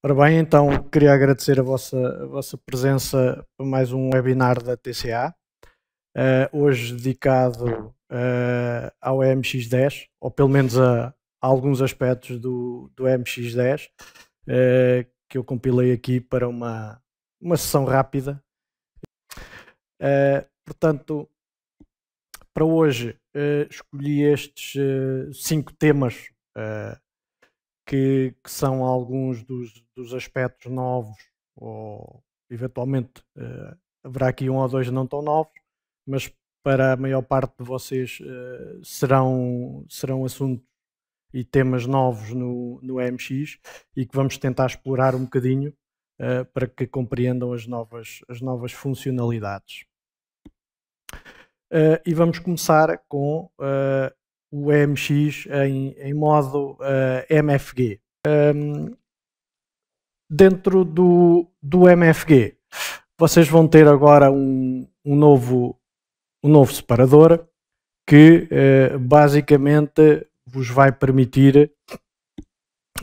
Ora bem, então queria agradecer a vossa presença para mais um webinar da TCA, hoje dedicado ao MX10, ou pelo menos a alguns aspectos do MX10, que eu compilei aqui para uma sessão rápida. Portanto, para hoje escolhi estes 5 temas que são alguns dos aspectos novos, ou eventualmente haverá aqui um ou dois não tão novos, mas para a maior parte de vocês serão assuntos e temas novos no MX e que vamos tentar explorar um bocadinho para que compreendam as novas funcionalidades. E vamos começar com o MX em modo MFG. Dentro do MFG, vocês vão ter agora um novo separador que basicamente vos vai permitir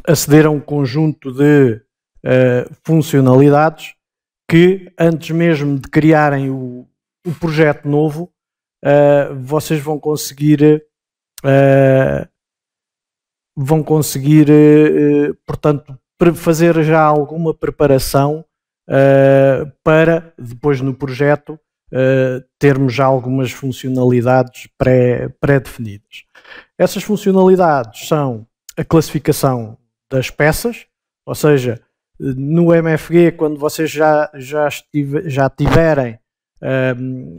aceder a um conjunto de funcionalidades que, antes mesmo de criarem o projeto novo, vocês vão conseguir portanto, fazer já alguma preparação para depois no projeto termos já algumas funcionalidades pré-definidas. Essas funcionalidades são a classificação das peças, ou seja, no MFG, quando vocês já tiverem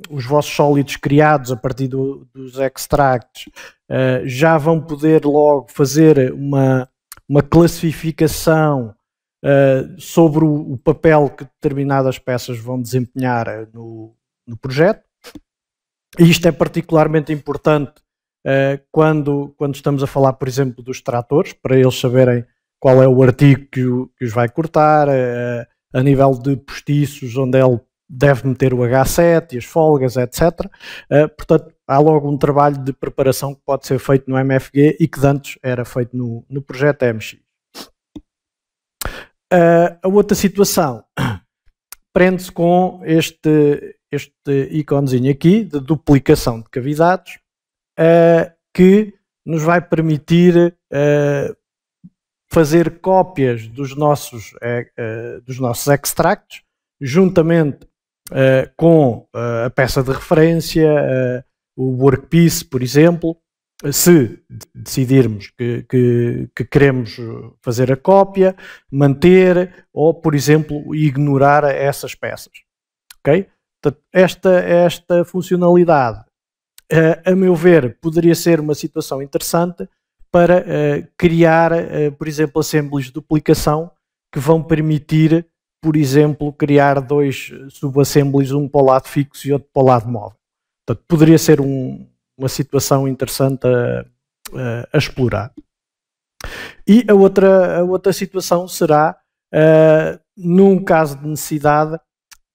os vossos sólidos criados a partir dos extracts, já vão poder logo fazer uma classificação sobre o papel que determinadas peças vão desempenhar no projeto. E isto é particularmente importante quando estamos a falar, por exemplo, dos tratores, para eles saberem qual é o artigo que os vai cortar, a nível de postiços, onde ele deve meter o H7 e as folgas, etc. Portanto, há logo um trabalho de preparação que pode ser feito no MFG e que antes era feito no projeto MX. A outra situação prende-se com este iconezinho aqui de duplicação de cavidades, que nos vai permitir fazer cópias dos nossos extracts, juntamente com a peça de referência, o workpiece, por exemplo, se decidirmos que queremos fazer a cópia, manter ou, por exemplo, ignorar essas peças. Ok? Portanto, esta funcionalidade, a meu ver, poderia ser uma situação interessante para criar, por exemplo, assemblies de duplicação que vão permitir, por exemplo, criar dois subassemblies, um para o lado fixo e outro para o lado móvel. Portanto, poderia ser uma situação interessante a explorar. E a outra situação será, num caso de necessidade,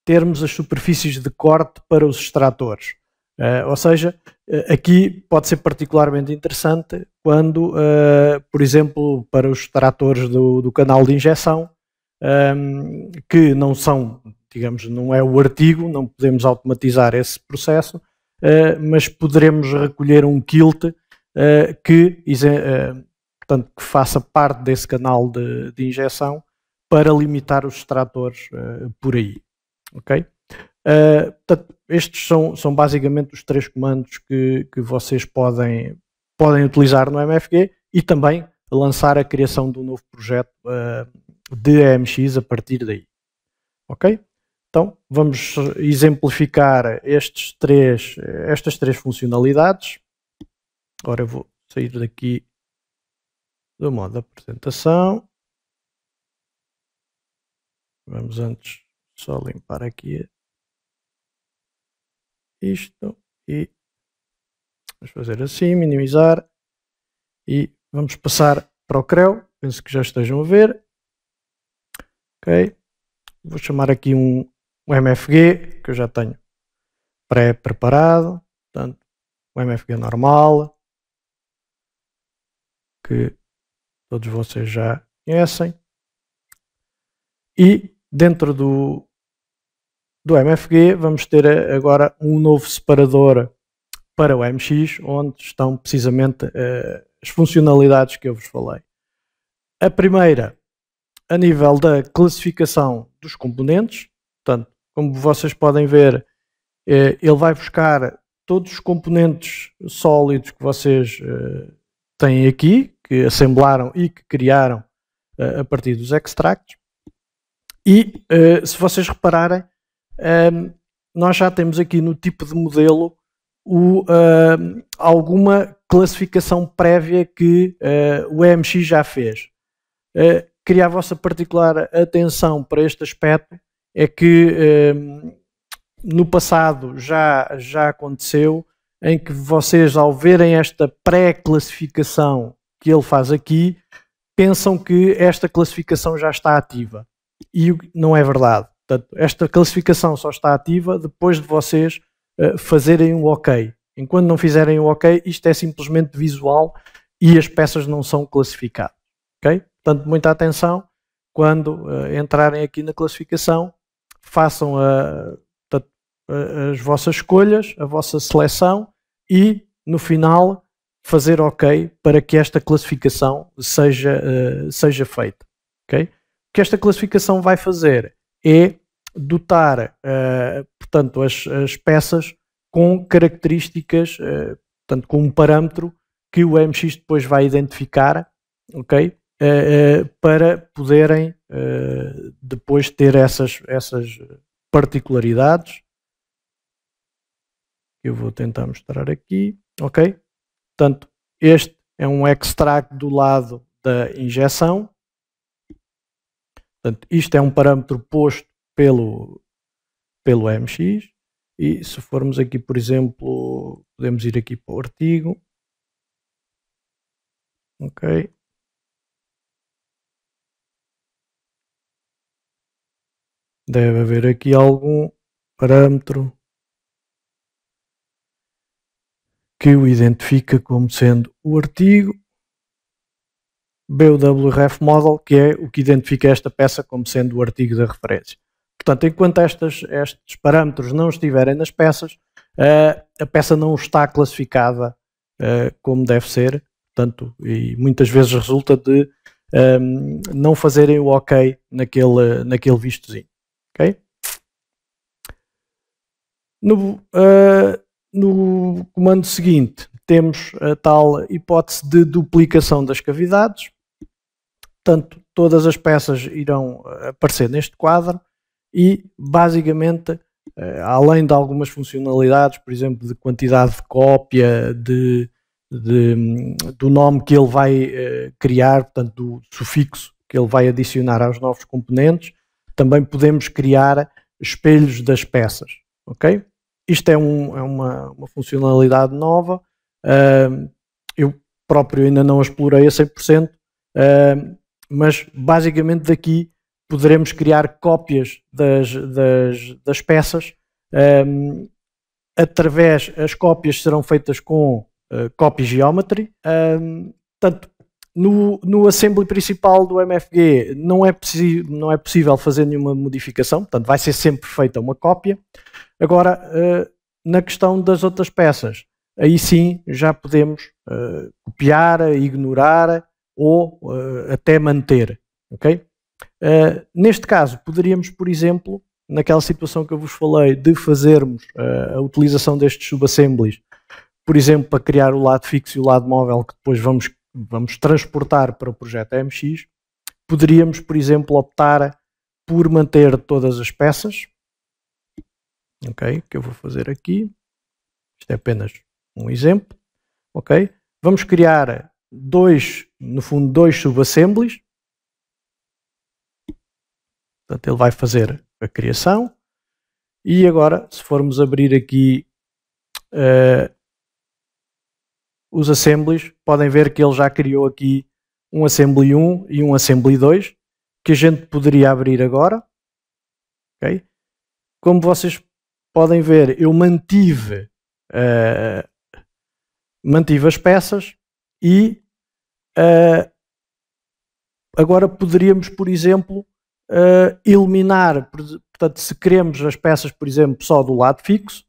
termos as superfícies de corte para os extratores. Ou seja, aqui pode ser particularmente interessante quando, por exemplo, para os extratores do canal de injeção, que não são, digamos, não é o artigo, não podemos automatizar esse processo, mas poderemos recolher um kilt portanto, que faça parte desse canal de injeção para limitar os extratores por aí. Ok? Portanto, estes são basicamente os 3 comandos que vocês podem utilizar no MFG e também lançar a criação de um novo projeto de EMX a partir daí. Ok? Então, vamos exemplificar estas três funcionalidades. Agora eu vou sair daqui do modo de apresentação. Vamos antes só limpar aqui isto e vamos fazer assim, minimizar e vamos passar para o Creo. Penso que já estejam a ver. Ok. Vou chamar aqui um MFG que eu já tenho pré-preparado. Portanto, o MFG normal, que todos vocês já conhecem. E dentro do MFG vamos ter agora um novo separador para o MX, onde estão precisamente as funcionalidades que eu vos falei. A primeira, a nível da classificação dos componentes, portanto, como vocês podem ver, ele vai buscar todos os componentes sólidos que vocês têm aqui, que assemblaram e que criaram a partir dos extracts. E se vocês repararem, nós já temos aqui no tipo de modelo alguma classificação prévia que o EMX já fez. Queria a vossa particular atenção para este aspecto, é que no passado já aconteceu em que vocês, ao verem esta pré-classificação que ele faz aqui, pensam que esta classificação já está ativa. E não é verdade. Portanto, esta classificação só está ativa depois de vocês fazerem um OK. Enquanto não fizerem um OK, isto é simplesmente visual e as peças não são classificadas. Okay? Portanto, muita atenção quando entrarem aqui na classificação, façam as vossas escolhas, a vossa seleção e, no final, fazer OK para que esta classificação seja feita. Okay? O que esta classificação vai fazer é dotar, portanto, as peças com características, portanto, com um parâmetro que o MX depois vai identificar, ok? Para poderem depois ter essas particularidades. Eu vou tentar mostrar aqui, ok? Portanto, este é um extract do lado da injeção. Portanto, isto é um parâmetro posto pelo MX. E se formos aqui, por exemplo, podemos ir aqui para o artigo. Ok. Deve haver aqui algum parâmetro que o identifica como sendo o artigo BWRef Model, que é o que identifica esta peça como sendo o artigo da referência. Portanto, enquanto estes parâmetros não estiverem nas peças, a peça não está classificada como deve ser, portanto, e muitas vezes resulta de não fazerem o OK naquele vistozinho. Okay? No comando seguinte, temos a tal hipótese de duplicação das cavidades. Portanto, todas as peças irão aparecer neste quadro e, basicamente, além de algumas funcionalidades, por exemplo, de quantidade de cópia, do nome que ele vai criar, portanto, do sufixo que ele vai adicionar aos novos componentes, também podemos criar espelhos das peças. Ok? Isto é uma funcionalidade nova. Eu próprio ainda não a explorei a 100%, mas basicamente daqui poderemos criar cópias das peças. As cópias serão feitas com copy geometry. Portanto, no assembly principal do MFG não é possível fazer nenhuma modificação, portanto vai ser sempre feita uma cópia. Agora, na questão das outras peças, aí sim já podemos copiar, ignorar ou até manter. Okay? Neste caso, poderíamos, por exemplo, naquela situação que eu vos falei de fazermos a utilização destes subassemblies, por exemplo, para criar o lado fixo e o lado móvel que depois vamos transportar para o projeto MX, poderíamos, por exemplo, optar por manter todas as peças. Ok, que eu vou fazer aqui. Isto é apenas um exemplo. Ok, vamos criar no fundo, dois subassemblies. Portanto, ele vai fazer a criação. E agora, se formos abrir aqui os assemblies, podem ver que ele já criou aqui um assembly 1 e um assembly 2, que a gente poderia abrir agora. Okay? Como vocês podem ver, eu mantive as peças e agora poderíamos, por exemplo, eliminar, portanto, se queremos as peças, por exemplo, só do lado fixo,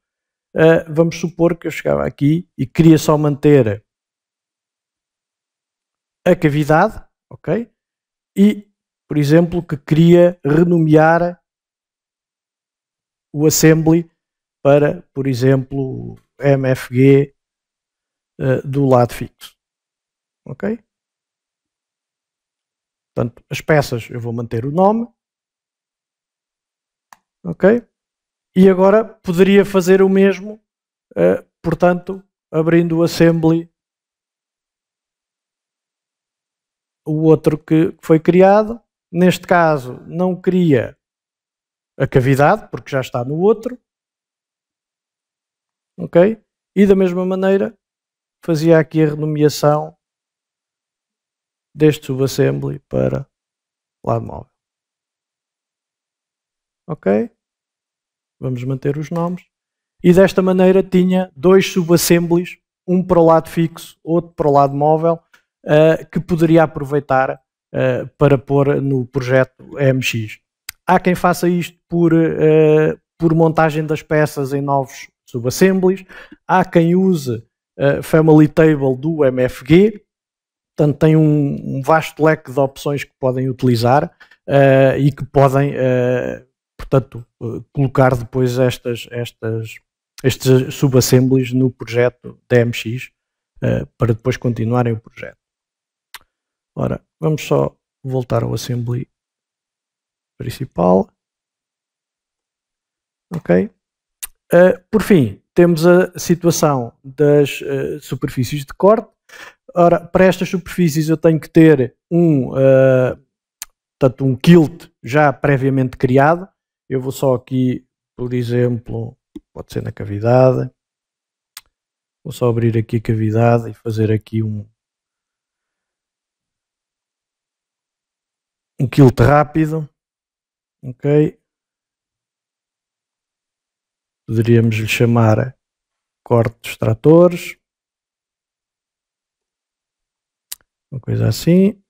vamos supor que eu chegava aqui e queria só manter a cavidade, ok? E, por exemplo, que queria renomear o assembly para, por exemplo, MFG do lado fixo, ok? Portanto, as peças eu vou manter o nome, ok? E agora poderia fazer o mesmo, portanto, abrindo o assembly, o outro que foi criado. Neste caso, não queria a cavidade, porque já está no outro, ok? E da mesma maneira, fazia aqui a renomeação deste subassembly para lado móvel. Ok? Vamos manter os nomes. E desta maneira tinha dois subassemblies, um para o lado fixo, outro para o lado móvel, que poderia aproveitar para pôr no projeto MX. Há quem faça isto por montagem das peças em novos subassemblies. Há quem use Family Table do MFG. Portanto, tem um vasto leque de opções que podem utilizar e que podem, portanto, colocar depois estes subassemblies no projeto DMX para depois continuarem o projeto. Ora, vamos só voltar ao assembly principal. Ok. Por fim, temos a situação das superfícies de corte. Ora, para estas superfícies eu tenho que ter portanto, um quilt já previamente criado. Eu vou só aqui, por exemplo, pode ser na cavidade. Vou só abrir aqui a cavidade e fazer aqui um quilt rápido. Ok. Poderíamos lhe chamar corte de extratores. Uma coisa assim.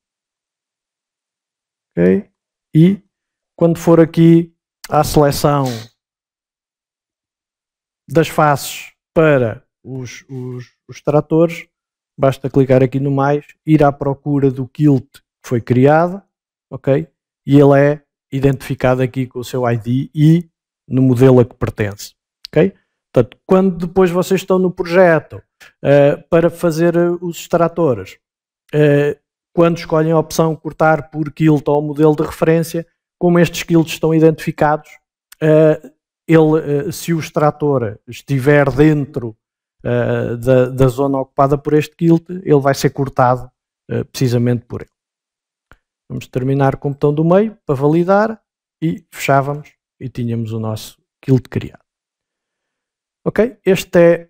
Ok. E quando for aqui à seleção das faces para os extratores, basta clicar aqui no mais, ir à procura do quilt que foi criado, ok? E ele é identificado aqui com o seu ID e no modelo a que pertence, ok? Portanto, quando depois vocês estão no projeto para fazer os extratores, quando escolhem a opção cortar por quilt ou modelo de referência, como estes quilts estão identificados, se o extrator estiver dentro da zona ocupada por este quilt, ele vai ser cortado precisamente por ele. Vamos terminar com o botão do meio para validar e fechávamos e tínhamos o nosso quilt criado. Ok? Este é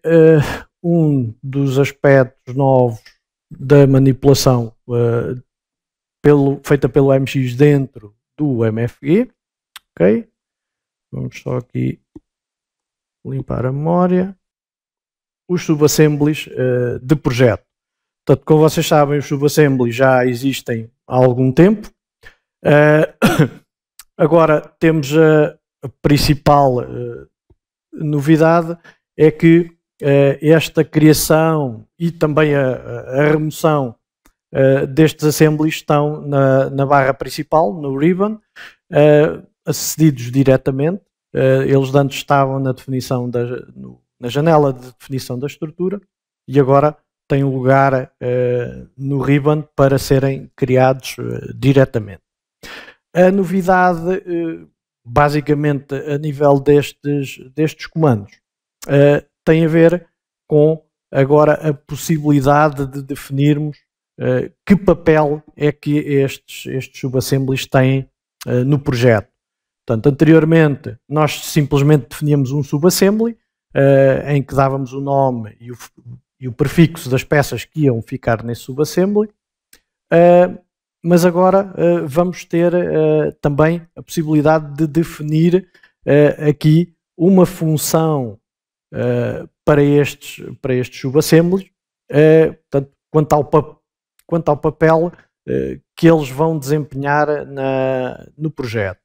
um dos aspectos novos da manipulação feita pelo MX dentro do MFG. Ok? Vamos só aqui limpar a memória. Os subassemblies de projeto. Portanto, como vocês sabem, os subassemblies já existem há algum tempo. Agora temos a principal novidade, é que esta criação e também a remoção destes assemblies estão na barra principal, no ribbon, acedidos diretamente. Eles antes estavam na definição na janela de definição da estrutura e agora têm lugar no ribbon para serem criados diretamente. A novidade, basicamente a nível destes comandos, tem a ver com agora a possibilidade de definirmos que papel é que estes subassemblies têm no projeto. Portanto, anteriormente nós simplesmente definíamos um subassembly em que dávamos o nome e o prefixo das peças que iam ficar nesse subassembly, mas agora vamos ter também a possibilidade de definir aqui uma função para estes subassemblies. Portanto, quanto ao papel que eles vão desempenhar no projeto.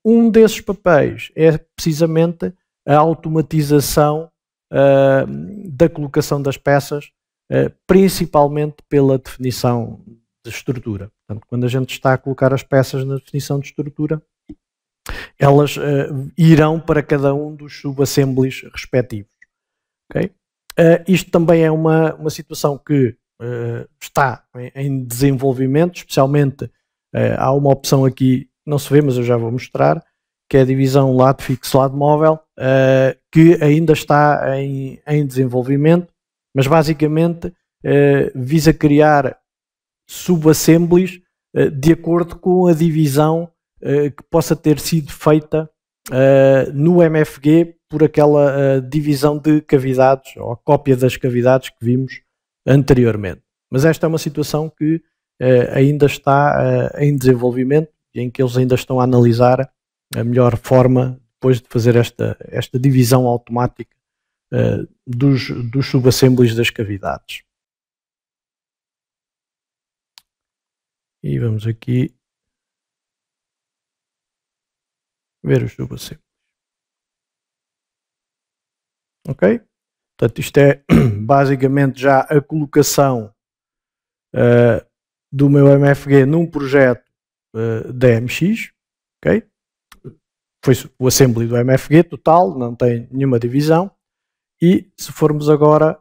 Um desses papéis é precisamente a automatização da colocação das peças, principalmente pela definição de estrutura. Portanto, quando a gente está a colocar as peças na definição de estrutura, elas irão para cada um dos subassemblies respectivos. Okay? Isto também é uma situação que está em desenvolvimento, especialmente há uma opção aqui, não se vê, mas eu já vou mostrar, que é a divisão lado fixo, lado móvel, que ainda está em desenvolvimento, mas basicamente visa criar subassemblies de acordo com a divisão que possa ter sido feita no MFG por aquela divisão de cavidades, ou a cópia das cavidades que vimos anteriormente. Mas esta é uma situação que ainda está em desenvolvimento e em que eles ainda estão a analisar a melhor forma depois de fazer esta divisão automática dos subassemblies das cavidades. E vamos aqui ver os subassemblies. Ok? Portanto, isto é basicamente já a colocação do meu MFG num projeto da MX. Ok? Foi o assembly do MFG total, não tem nenhuma divisão. E se formos agora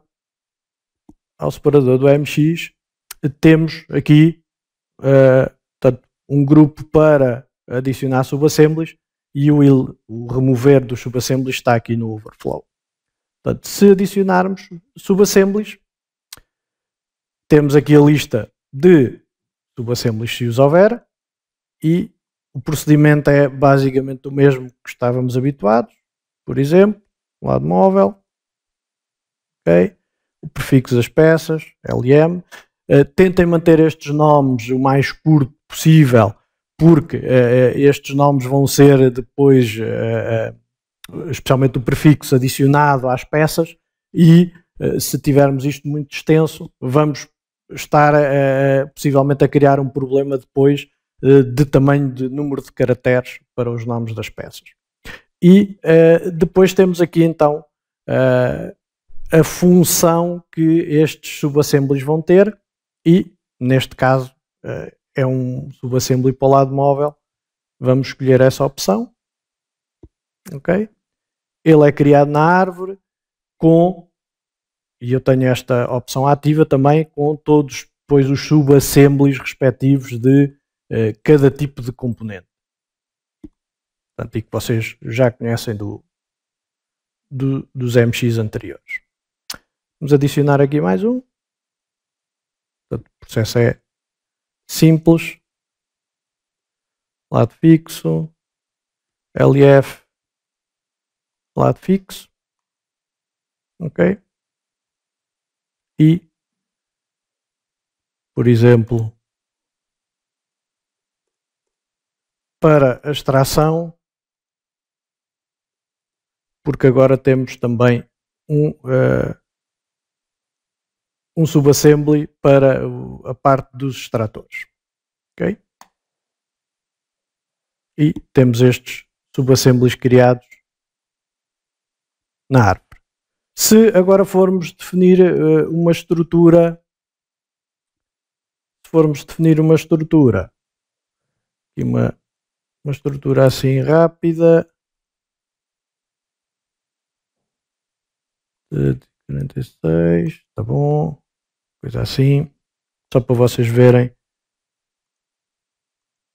ao separador do MX, temos aqui portanto, um grupo para adicionar subassemblies e o remover dos subassemblies está aqui no overflow. Portanto, se adicionarmos subassemblies, temos aqui a lista de subassemblies se os houver e o procedimento é basicamente o mesmo que estávamos habituados. Por exemplo, lado móvel, okay. O prefixo das peças, LM. Tentem manter estes nomes o mais curto possível, porque estes nomes vão ser depois, especialmente o prefixo, adicionado às peças e se tivermos isto muito extenso, vamos estar possivelmente a criar um problema depois de tamanho de número de caracteres para os nomes das peças. E depois temos aqui então a função que estes subassemblies vão ter e neste caso é um subassembly para o lado móvel. Vamos escolher essa opção. Ok? Ele é criado na árvore com, e eu tenho esta opção ativa também, com todos depois os subassemblies respectivos de cada tipo de componente. Portanto, e que vocês já conhecem dos MX anteriores. Vamos adicionar aqui mais um. Portanto, o processo é simples. Lado fixo. LF. Lado fixo. Ok. E, por exemplo, para a extração, porque agora temos também um subassembly para a parte dos extratores. Ok? E temos estes subassemblies criados na árvore. Se agora formos definir uma estrutura, aqui uma estrutura assim rápida, de 46, está bom, coisa assim, só para vocês verem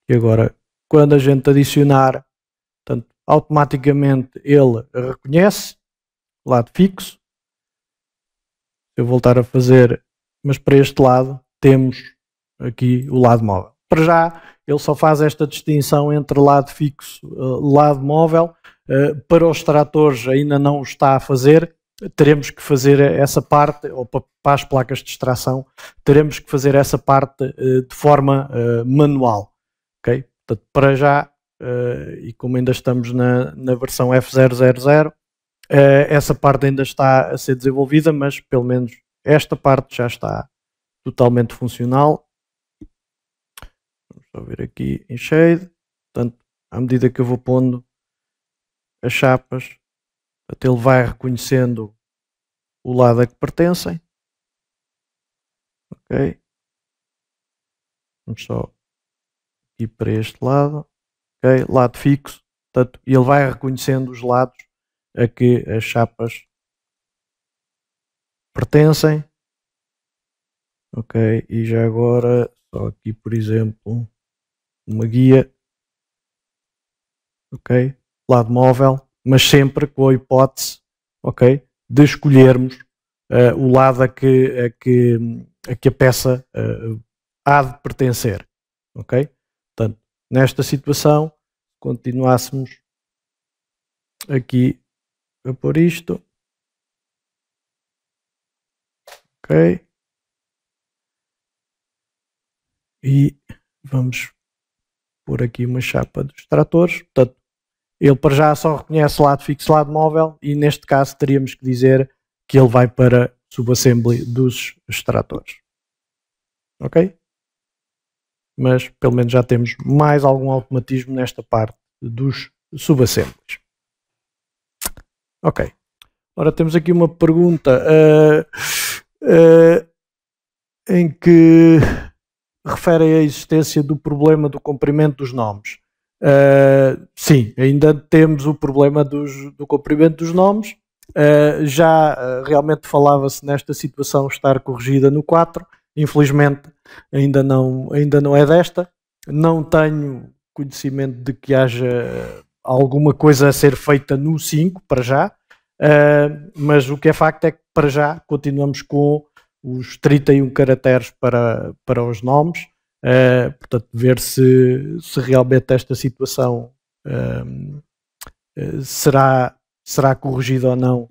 que agora quando a gente adicionar, portanto, automaticamente ele reconhece lado fixo. Se eu voltar a fazer, mas para este lado temos aqui o lado móvel. Para já ele só faz esta distinção entre lado fixo e lado móvel. Para os extratores ainda não o está a fazer. Teremos que fazer essa parte, ou para as placas de extração, teremos que fazer essa parte de forma manual. Okay? Portanto, para já, e como ainda estamos na versão F000, essa parte ainda está a ser desenvolvida, mas pelo menos esta parte já está totalmente funcional. só vir aqui em shade. Portanto, à medida que eu vou pondo as chapas, até ele vai reconhecendo o lado a que pertencem. Ok. Vamos só ir para este lado. Ok. Lado fixo. Portanto, ele vai reconhecendo os lados a que as chapas pertencem. Ok. E já agora, só aqui por exemplo, uma guia. Ok. Lado móvel, mas sempre com a hipótese, ok, de escolhermos o lado a que a peça há de pertencer. Ok? Portanto, nesta situação, continuássemos aqui a pôr isto. Ok? E vamos pôr aqui uma chapa dos tratores. Portanto, ele para já só reconhece lado fixo, lado móvel, e neste caso teríamos que dizer que ele vai para subassembly dos extratores. Ok? Mas pelo menos já temos mais algum automatismo nesta parte dos subassemblies. Ok. Ora, temos aqui uma pergunta em que refere à existência do problema do comprimento dos nomes. Sim, ainda temos o problema do comprimento dos nomes. Já realmente falava-se nesta situação estar corrigida no 4. Infelizmente ainda não é desta. Não tenho conhecimento de que haja alguma coisa a ser feita no 5 para já. Mas o que é facto é que para já continuamos com os 31 caracteres para os nomes. Portanto, ver se realmente esta situação será corrigida ou não,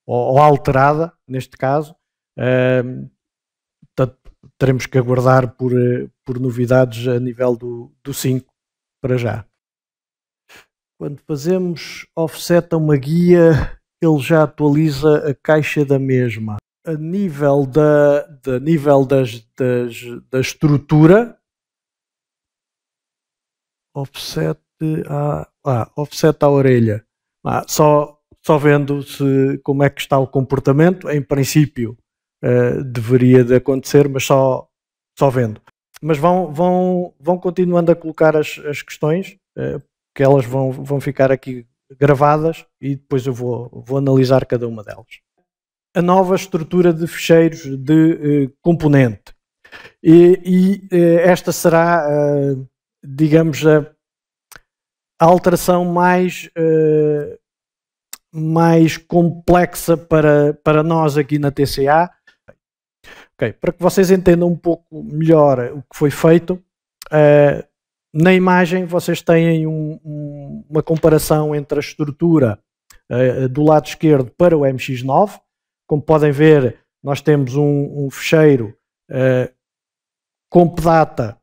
ou alterada neste caso. Portanto, teremos que aguardar por novidades a nível do 5 para já. Quando fazemos offset a uma guia, ele já atualiza a caixa da mesma. A nível da estrutura, offset à orelha. Só vendo como é que está o comportamento, em princípio deveria de acontecer, mas só vendo. Mas vão continuando a colocar as questões, que elas vão ficar aqui gravadas e depois eu vou analisar cada uma delas. A nova estrutura de ficheiros de componente. E esta será, digamos, a alteração mais complexa para nós aqui na TCA. Okay, para que vocês entendam um pouco melhor o que foi feito, na imagem vocês têm uma comparação entre a estrutura do lado esquerdo para o MX9. Como podem ver, nós temos um ficheiro compdata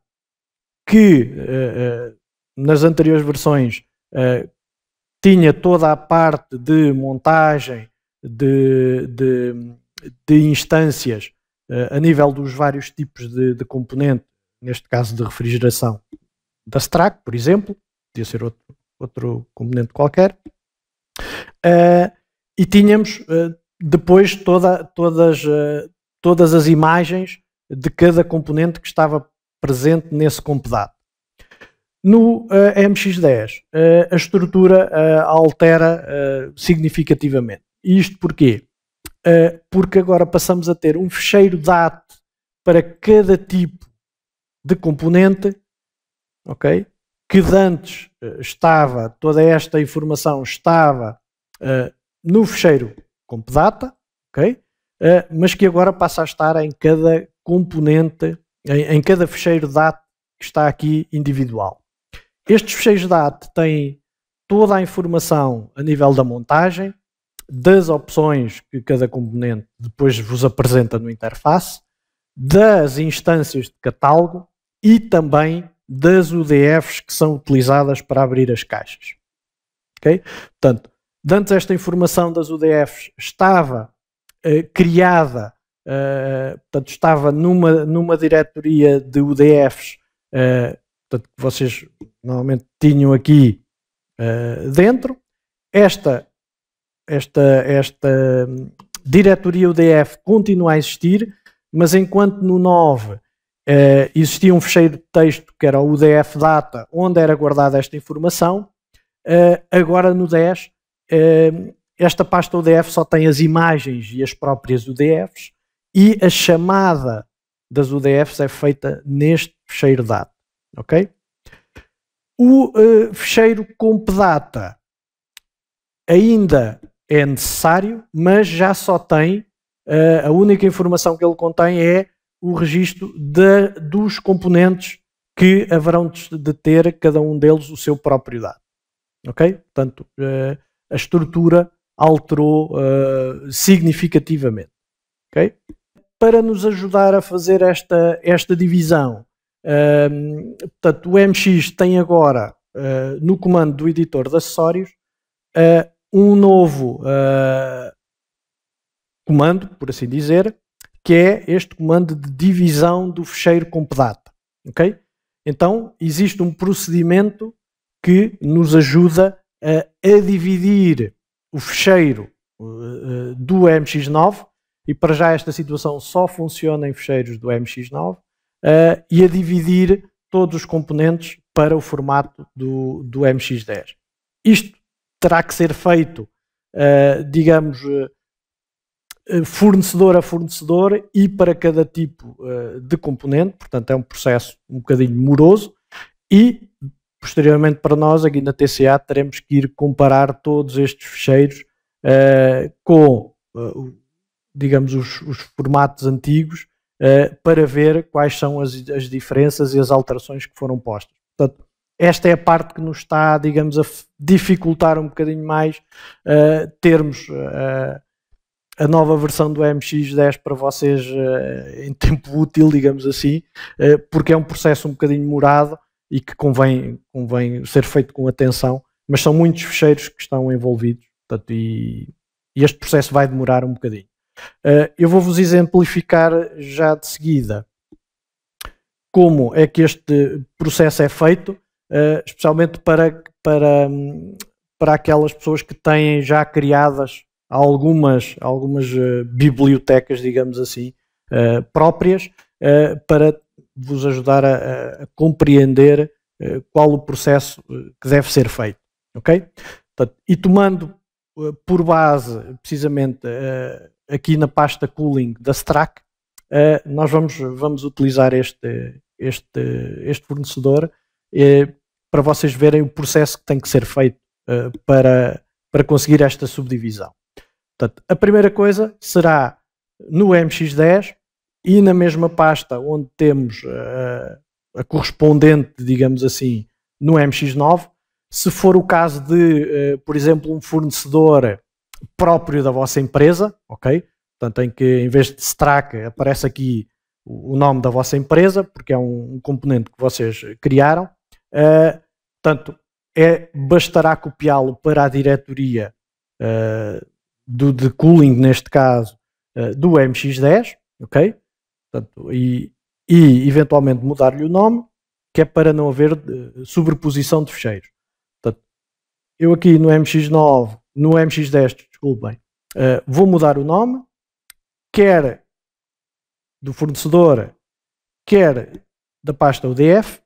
que nas anteriores versões tinha toda a parte de montagem de instâncias a nível dos vários tipos de componente, neste caso de refrigeração da Strack, por exemplo, podia ser outro componente qualquer, e tínhamos depois todas as imagens de cada componente que estava presente nesse compdata. No MX10 a estrutura altera significativamente. E isto porquê? Porque agora passamos a ter um ficheiro DAT para cada tipo de componente, ok? Que de antes toda esta informação estava no ficheiro compdata, ok? Mas que agora passa a estar em cada componente, em cada ficheiro DAT que está aqui individual. Estes ficheiros DAT têm toda a informação a nível da montagem, das opções que cada componente depois vos apresenta no interface, das instâncias de catálogo e também das UDFs que são utilizadas para abrir as caixas. Okay? Portanto, antes esta informação das UDFs estava criada, portanto, estava numa diretoria de UDFs portanto, que vocês normalmente tinham aqui dentro. Esta diretoria UDF continua a existir, mas enquanto no 9 existia um fecheiro de texto que era o UDF Data, onde era guardada esta informação, agora no 10 esta pasta UDF só tem as imagens e as próprias UDFs, e a chamada das UDFs é feita neste fecheiro data. Ok? O fecheiro compdata ainda é necessário, mas já só tem, a única informação que ele contém é o registro dos componentes que haverão de ter cada um deles o seu próprio dado. Ok? Portanto, a estrutura alterou significativamente. Ok? Para nos ajudar a fazer esta divisão, portanto, o MX tem agora, no comando do editor de acessórios, um novo comando, por assim dizer, que é este comando de divisão do fecheiro compdata. Ok? Então, existe um procedimento que nos ajuda a dividir o fecheiro do MX9, e para já esta situação só funciona em fecheiros do MX9, e a dividir todos os componentes para o formato do MX10. Isto terá que ser feito, digamos, fornecedor a fornecedor e para cada tipo de componente, portanto é um processo um bocadinho moroso, e posteriormente para nós aqui na TCA teremos que ir comparar todos estes fecheiros com, digamos, os formatos antigos, para ver quais são as diferenças e as alterações que foram postas. Portanto, esta é a parte que nos está, digamos, a dificultar um bocadinho mais termos a nova versão do MX10 para vocês em tempo útil, digamos assim, porque é um processo um bocadinho demorado e que convém ser feito com atenção, mas são muitos fecheiros que estão envolvidos, portanto, e este processo vai demorar um bocadinho. Eu vou-vos exemplificar já de seguida como é que este processo é feito, especialmente para aquelas pessoas que têm já criadas algumas bibliotecas, digamos assim, próprias, para vos ajudar a compreender qual o processo que deve ser feito. Ok? Portanto, e tomando por base, precisamente, aqui na pasta cooling da Strack, nós vamos utilizar este fornecedor para vocês verem o processo que tem que ser feito para conseguir esta subdivisão. Portanto, a primeira coisa será no MX10 e na mesma pasta onde temos a correspondente, digamos assim, no MX9, se for o caso de, por exemplo, um fornecedor próprio da vossa empresa, ok? Portanto, em que em vez de Strack aparece aqui o nome da vossa empresa, porque é um componente que vocês criaram. Portanto, bastará copiá-lo para a diretoria de cooling, neste caso, do MX10, ok? Portanto, e eventualmente mudar-lhe o nome, que é para não haver sobreposição de fecheiros. Portanto, eu aqui no MX9, no MX10, desculpem, vou mudar o nome, quer do fornecedor, quer da pasta UDF.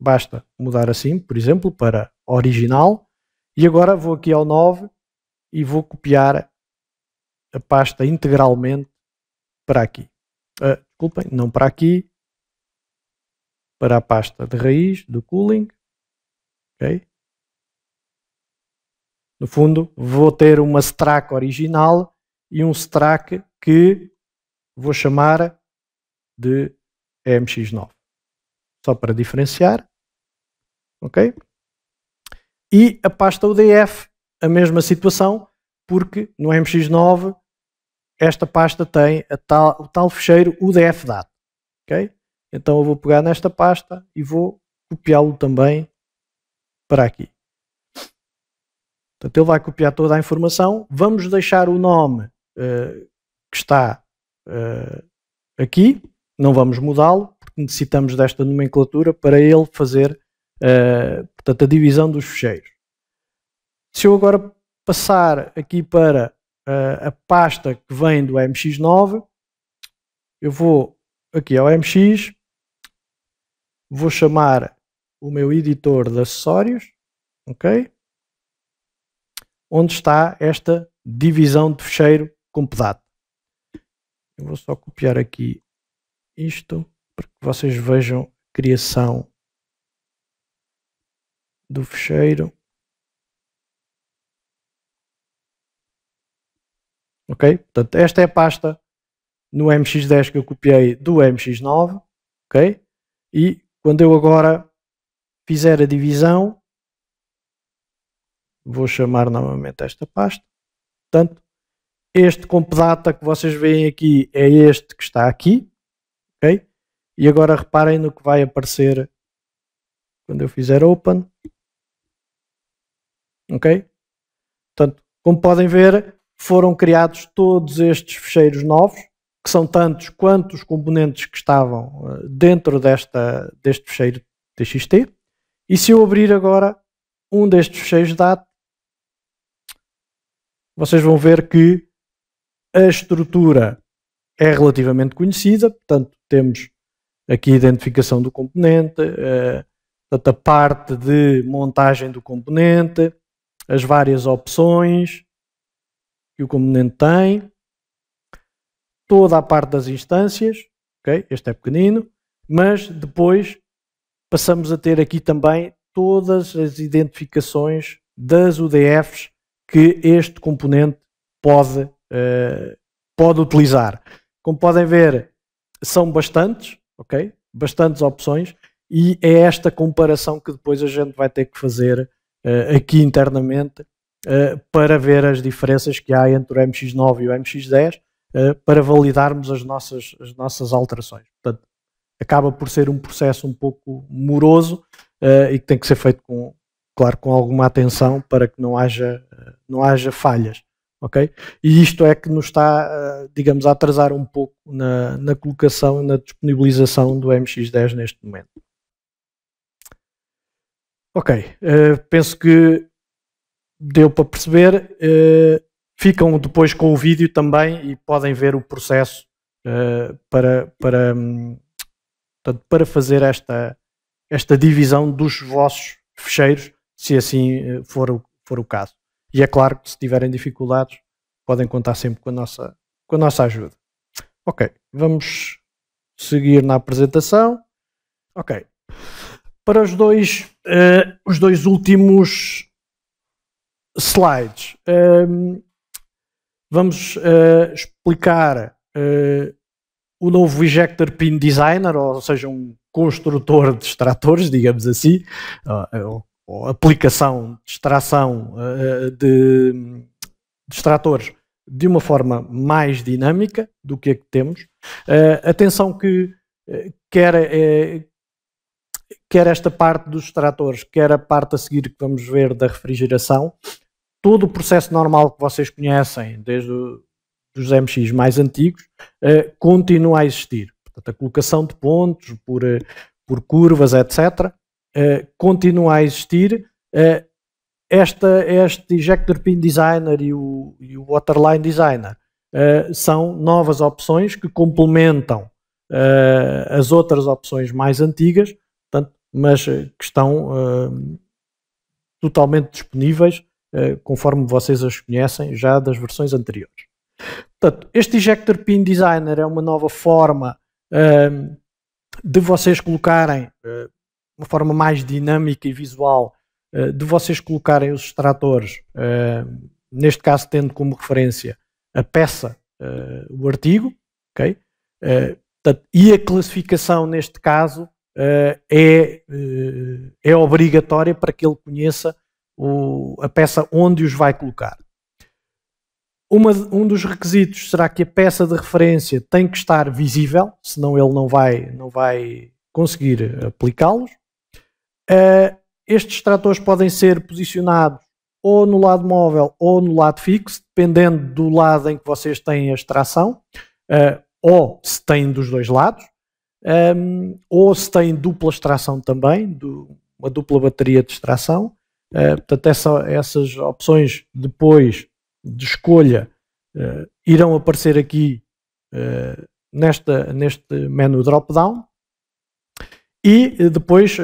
Basta mudar assim, por exemplo, para original. E agora vou aqui ao 9 e vou copiar a pasta integralmente para aqui. Desculpem, não para aqui, para a pasta de raiz do cooling. Ok? No fundo, vou ter uma Strack original e um Strack que vou chamar de MX9. Só para diferenciar. Ok? E a pasta UDF, a mesma situação, porque no MX9 esta pasta tem o tal fecheiro UDF data. Ok? Então eu vou pegar nesta pasta e vou copiá-lo também para aqui. Portanto, ele vai copiar toda a informação. Vamos deixar o nome que está aqui. Não vamos mudá-lo, porque que necessitamos desta nomenclatura para ele fazer portanto, a divisão dos ficheiros. Se eu agora passar aqui para a pasta que vem do MX9, eu vou aqui ao MX, vou chamar o meu editor de acessórios, ok? Onde está esta divisão de ficheiro com pedata. Eu vou só copiar aqui isto para que vocês vejam a criação do ficheiro. Ok? Portanto, esta é a pasta no MX10 que eu copiei do MX9. Ok? E quando eu agora fizer a divisão, vou chamar novamente esta pasta. Portanto, este com pedata que vocês veem aqui é este que está aqui. Ok? E agora reparem no que vai aparecer quando eu fizer Open. Ok? Portanto, como podem ver, foram criados todos estes ficheiros novos, que são tantos quanto os componentes que estavam dentro deste ficheiro txt. E se eu abrir agora um destes ficheiros DAT, vocês vão ver que a estrutura é relativamente conhecida. Portanto, temos aqui a identificação do componente, a parte de montagem do componente, as várias opções que o componente tem, toda a parte das instâncias, ok? Este é pequenino, mas depois passamos a ter aqui também todas as identificações das UDFs que este componente pode utilizar. Como podem ver, são bastantes, ok? Bastantes opções, e é esta comparação que depois a gente vai ter que fazer aqui internamente para ver as diferenças que há entre o MX9 e o MX10 para validarmos as nossas alterações. Portanto, acaba por ser um processo um pouco moroso e que tem que ser feito claro, com alguma atenção para que não haja falhas. Okay? E isto é que nos está, digamos, a atrasar um pouco na colocação e na disponibilização do MX10 neste momento. Ok, penso que deu para perceber. Ficam depois com o vídeo também e podem ver o processo para fazer esta divisão dos vossos ficheiros, se assim for o caso. E é claro que se tiverem dificuldades, podem contar sempre com a nossa ajuda. Ok, vamos seguir na apresentação. Ok, para os dois últimos slides, vamos explicar o novo Ejector Pin Designer, ou seja, um construtor de extratores, digamos assim, ou aplicação de extração de extratores de uma forma mais dinâmica do que a que temos. Atenção que quer esta parte dos extratores, quer a parte a seguir que vamos ver da refrigeração, todo o processo normal que vocês conhecem, desde os MX mais antigos, continua a existir. Portanto, a colocação de pontos por curvas, etc., continua a existir. Este Ejector Pin Designer e o Waterline Designer são novas opções que complementam as outras opções mais antigas, portanto, mas que estão totalmente disponíveis conforme vocês as conhecem já das versões anteriores. Portanto, este Ejector Pin Designer é uma nova forma de vocês colocarem, uma forma mais dinâmica e visual, de vocês colocarem os extratores, neste caso tendo como referência a peça, o artigo, ok? Portanto, e a classificação neste caso é obrigatória para que ele conheça a peça onde os vai colocar. Um dos requisitos será que a peça de referência tem que estar visível, senão ele não vai conseguir aplicá-los. Estes extratores podem ser posicionados ou no lado móvel ou no lado fixo, dependendo do lado em que vocês têm a extração, ou se têm dos dois lados. ou se tem dupla extração também, uma dupla bateria de extração. Portanto, essas opções depois de escolha irão aparecer aqui neste menu drop-down, e depois,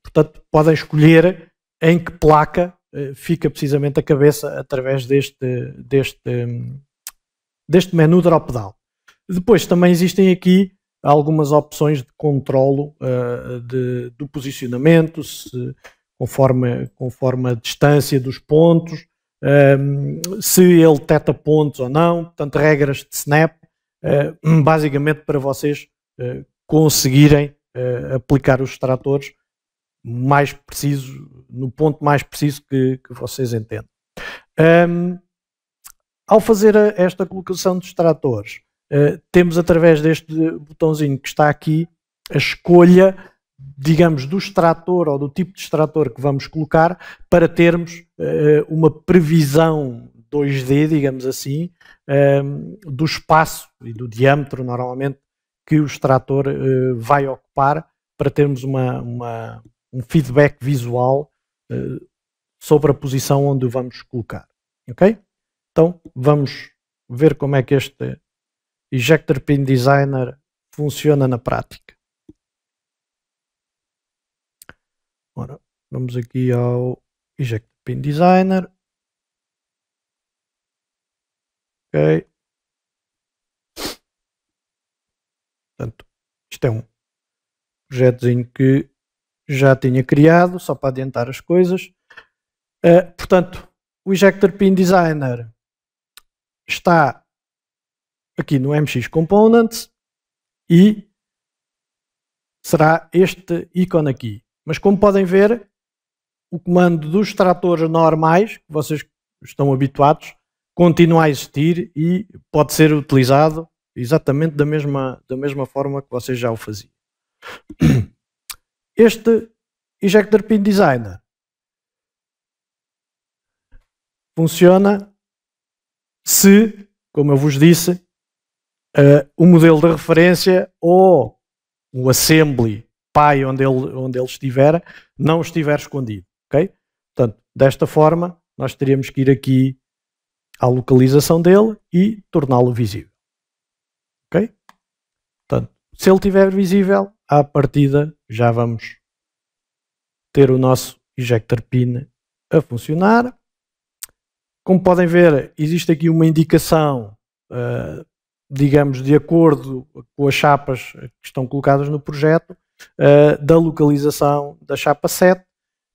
portanto, podem escolher em que placa fica precisamente a cabeça através deste menu drop-down. Depois também existem aqui algumas opções de controlo do posicionamento, conforme a distância dos pontos, se ele detecta pontos ou não, portanto, regras de snap, basicamente para vocês conseguirem aplicar os extratores mais preciso, no ponto mais preciso que vocês entendem. Ao fazer esta colocação de extratores, temos através deste botãozinho que está aqui a escolha, digamos, do extrator ou do tipo de extrator que vamos colocar, para termos uma previsão 2D, digamos assim, do espaço e do diâmetro, normalmente, que o extrator vai ocupar, para termos um feedback visual sobre a posição onde o vamos colocar. Ok? Então, vamos ver como é que este Ejector Pin Designer funciona na prática. Ora, vamos aqui ao Ejector Pin Designer. Ok. Portanto, isto é um projetozinho que já tinha criado, só para adiantar as coisas. Portanto, o Ejector Pin Designer está aqui no MX Components e será este ícone aqui. Mas como podem ver, o comando dos extratores normais, que vocês estão habituados, continua a existir e pode ser utilizado exatamente da mesma forma que vocês já o faziam. Este Ejector Pin Designer funciona se, como eu vos disse, o modelo de referência ou o assembly PI onde ele estiver, não estiver escondido. Okay? Portanto, desta forma, nós teríamos que ir aqui à localização dele e torná-lo visível. Ok? Portanto, se ele estiver visível, à partida já vamos ter o nosso Ejector Pin a funcionar. Como podem ver, existe aqui uma indicação, digamos, de acordo com as chapas que estão colocadas no projeto, da localização da chapa 7,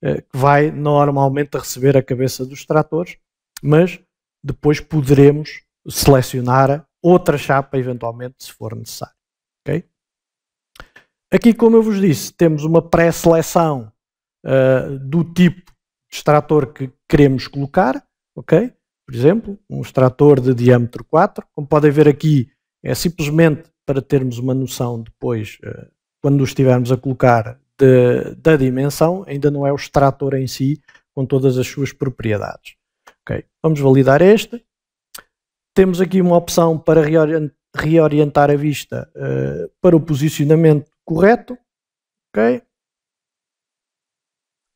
que vai normalmente receber a cabeça dos extratores, mas depois poderemos selecionar outra chapa eventualmente, se for necessário. Okay? Aqui, como eu vos disse, temos uma pré-seleção do tipo de extrator que queremos colocar. Ok? Por exemplo, um extrator de diâmetro 4. Como podem ver aqui, é simplesmente para termos uma noção depois, quando o estivermos a colocar, da dimensão. Ainda não é o extrator em si, com todas as suas propriedades. Ok? Vamos validar este. Temos aqui uma opção para reorientar a vista para o posicionamento correto. Ok?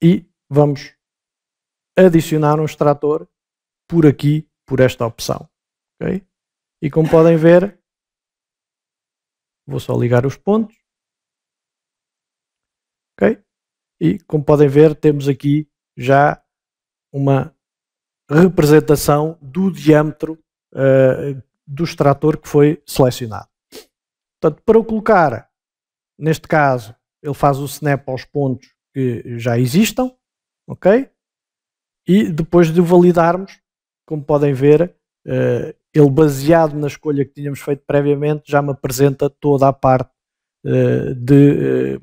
E vamos adicionar um extrator por aqui, por esta opção. Okay? E como podem ver, vou só ligar os pontos. Okay? E como podem ver, temos aqui já uma representação do diâmetro do extrator que foi selecionado. Portanto, para o colocar, neste caso, ele faz o snap aos pontos que já existam. Ok? E depois de o validarmos, como podem ver, ele, baseado na escolha que tínhamos feito previamente, já me apresenta toda a parte de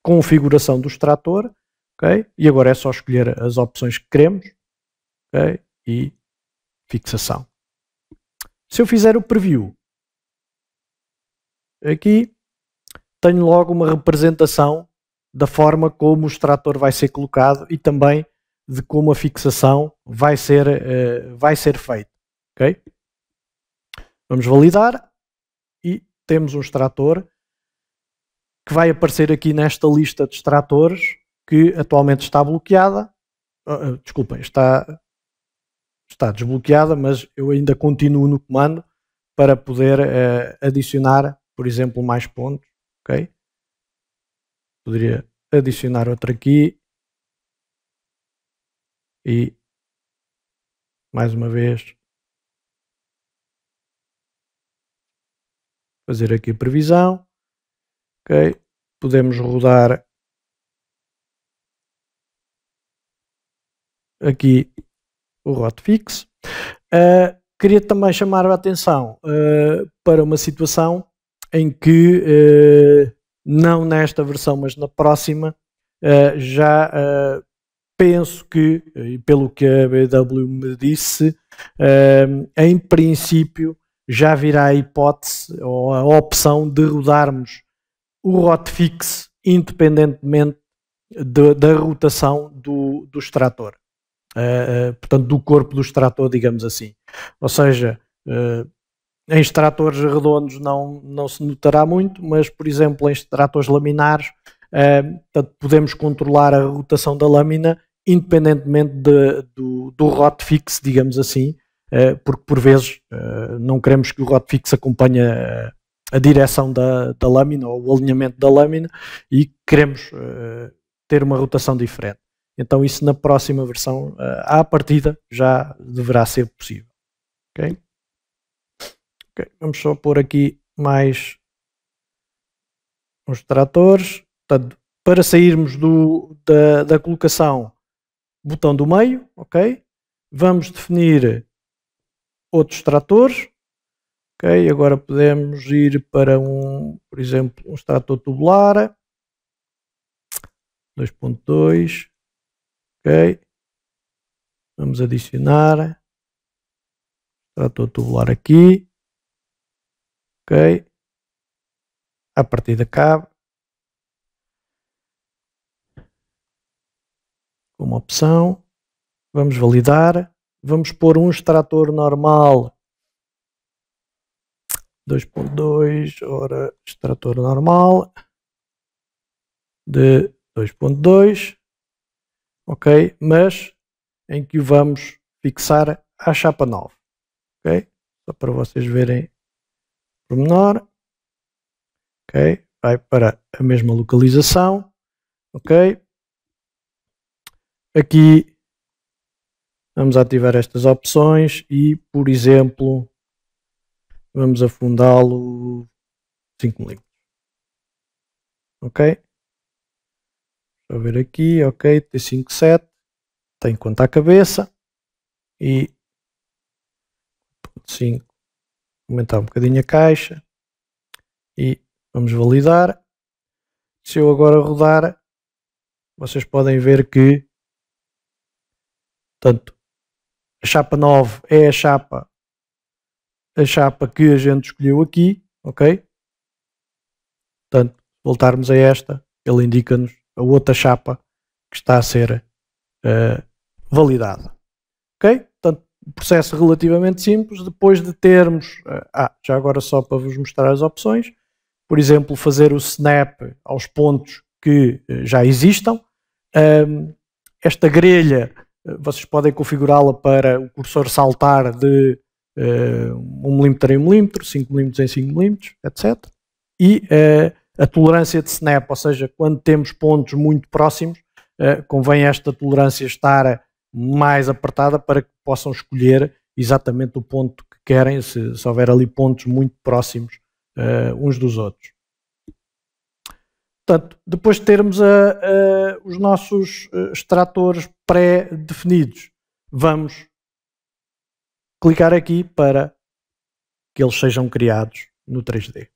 configuração do extrator. Okay? E agora é só escolher as opções que queremos. Okay? E fixação. Se eu fizer o preview, aqui tenho logo uma representação da forma como o extrator vai ser colocado e também de como a fixação vai ser feita. Okay? Vamos validar e temos um extrator que vai aparecer aqui nesta lista de extratores, que atualmente está bloqueada. Desculpem, está desbloqueada, mas eu ainda continuo no comando para poder adicionar, por exemplo, mais pontos. Ok? Poderia adicionar outro aqui e mais uma vez fazer aqui a previsão. Ok? Podemos rodar aqui o hotfix. Queria também chamar a atenção para uma situação em que, não nesta versão, mas na próxima, já penso que, e pelo que a BW me disse, em princípio já virá a hipótese ou a opção de rodarmos o hotfix independentemente da rotação do extrator. Portanto, do corpo do extrator, digamos assim. Ou seja, em extratores redondos não se notará muito, mas, por exemplo, em extratores laminares, portanto, podemos controlar a rotação da lâmina independentemente do hotfix, digamos assim, porque por vezes não queremos que o hotfix acompanhe a direção da lâmina ou o alinhamento da lâmina e queremos ter uma rotação diferente. Então isso na próxima versão, à partida, já deverá ser possível. Ok? Vamos só pôr aqui mais uns tratores. Portanto, para sairmos da colocação, botão do meio, ok? Vamos definir outros tratores. Ok, agora podemos ir para por exemplo, um extrator tubular 2.2. Ok, vamos adicionar extrator tubular aqui. Ok, a partir da cabe como opção, vamos validar, vamos pôr um extrator normal 2.2, ora extrator normal de 2.2, ok, mas em que o vamos fixar à chapa 9, ok, só para vocês verem o pormenor, ok, vai para a mesma localização, ok, aqui vamos ativar estas opções e, por exemplo, vamos afundá-lo 5 mm, ok. Deixa eu ver aqui, ok, T57, tem conta à cabeça e 5, aumentar um bocadinho a caixa e vamos validar. Se eu agora rodar, vocês podem ver que, portanto, a chapa 9 é a chapa que a gente escolheu aqui, ok? Portanto, voltarmos a esta, ele indica-nos a outra chapa que está a ser validada. Ok? Portanto, processo relativamente simples. Depois de termos, já agora só para vos mostrar as opções, por exemplo, fazer o snap aos pontos que já existam. Esta grelha, vocês podem configurá-la para o cursor saltar de 1 mm em 1 mm, 5 mm em 5 mm, etc. E a tolerância de snap, ou seja, quando temos pontos muito próximos, convém esta tolerância estar mais apertada para que possam escolher exatamente o ponto que querem, se houver ali pontos muito próximos uns dos outros. Portanto, depois de termos os nossos extratores pré-definidos, vamos clicar aqui para que eles sejam criados no 3D.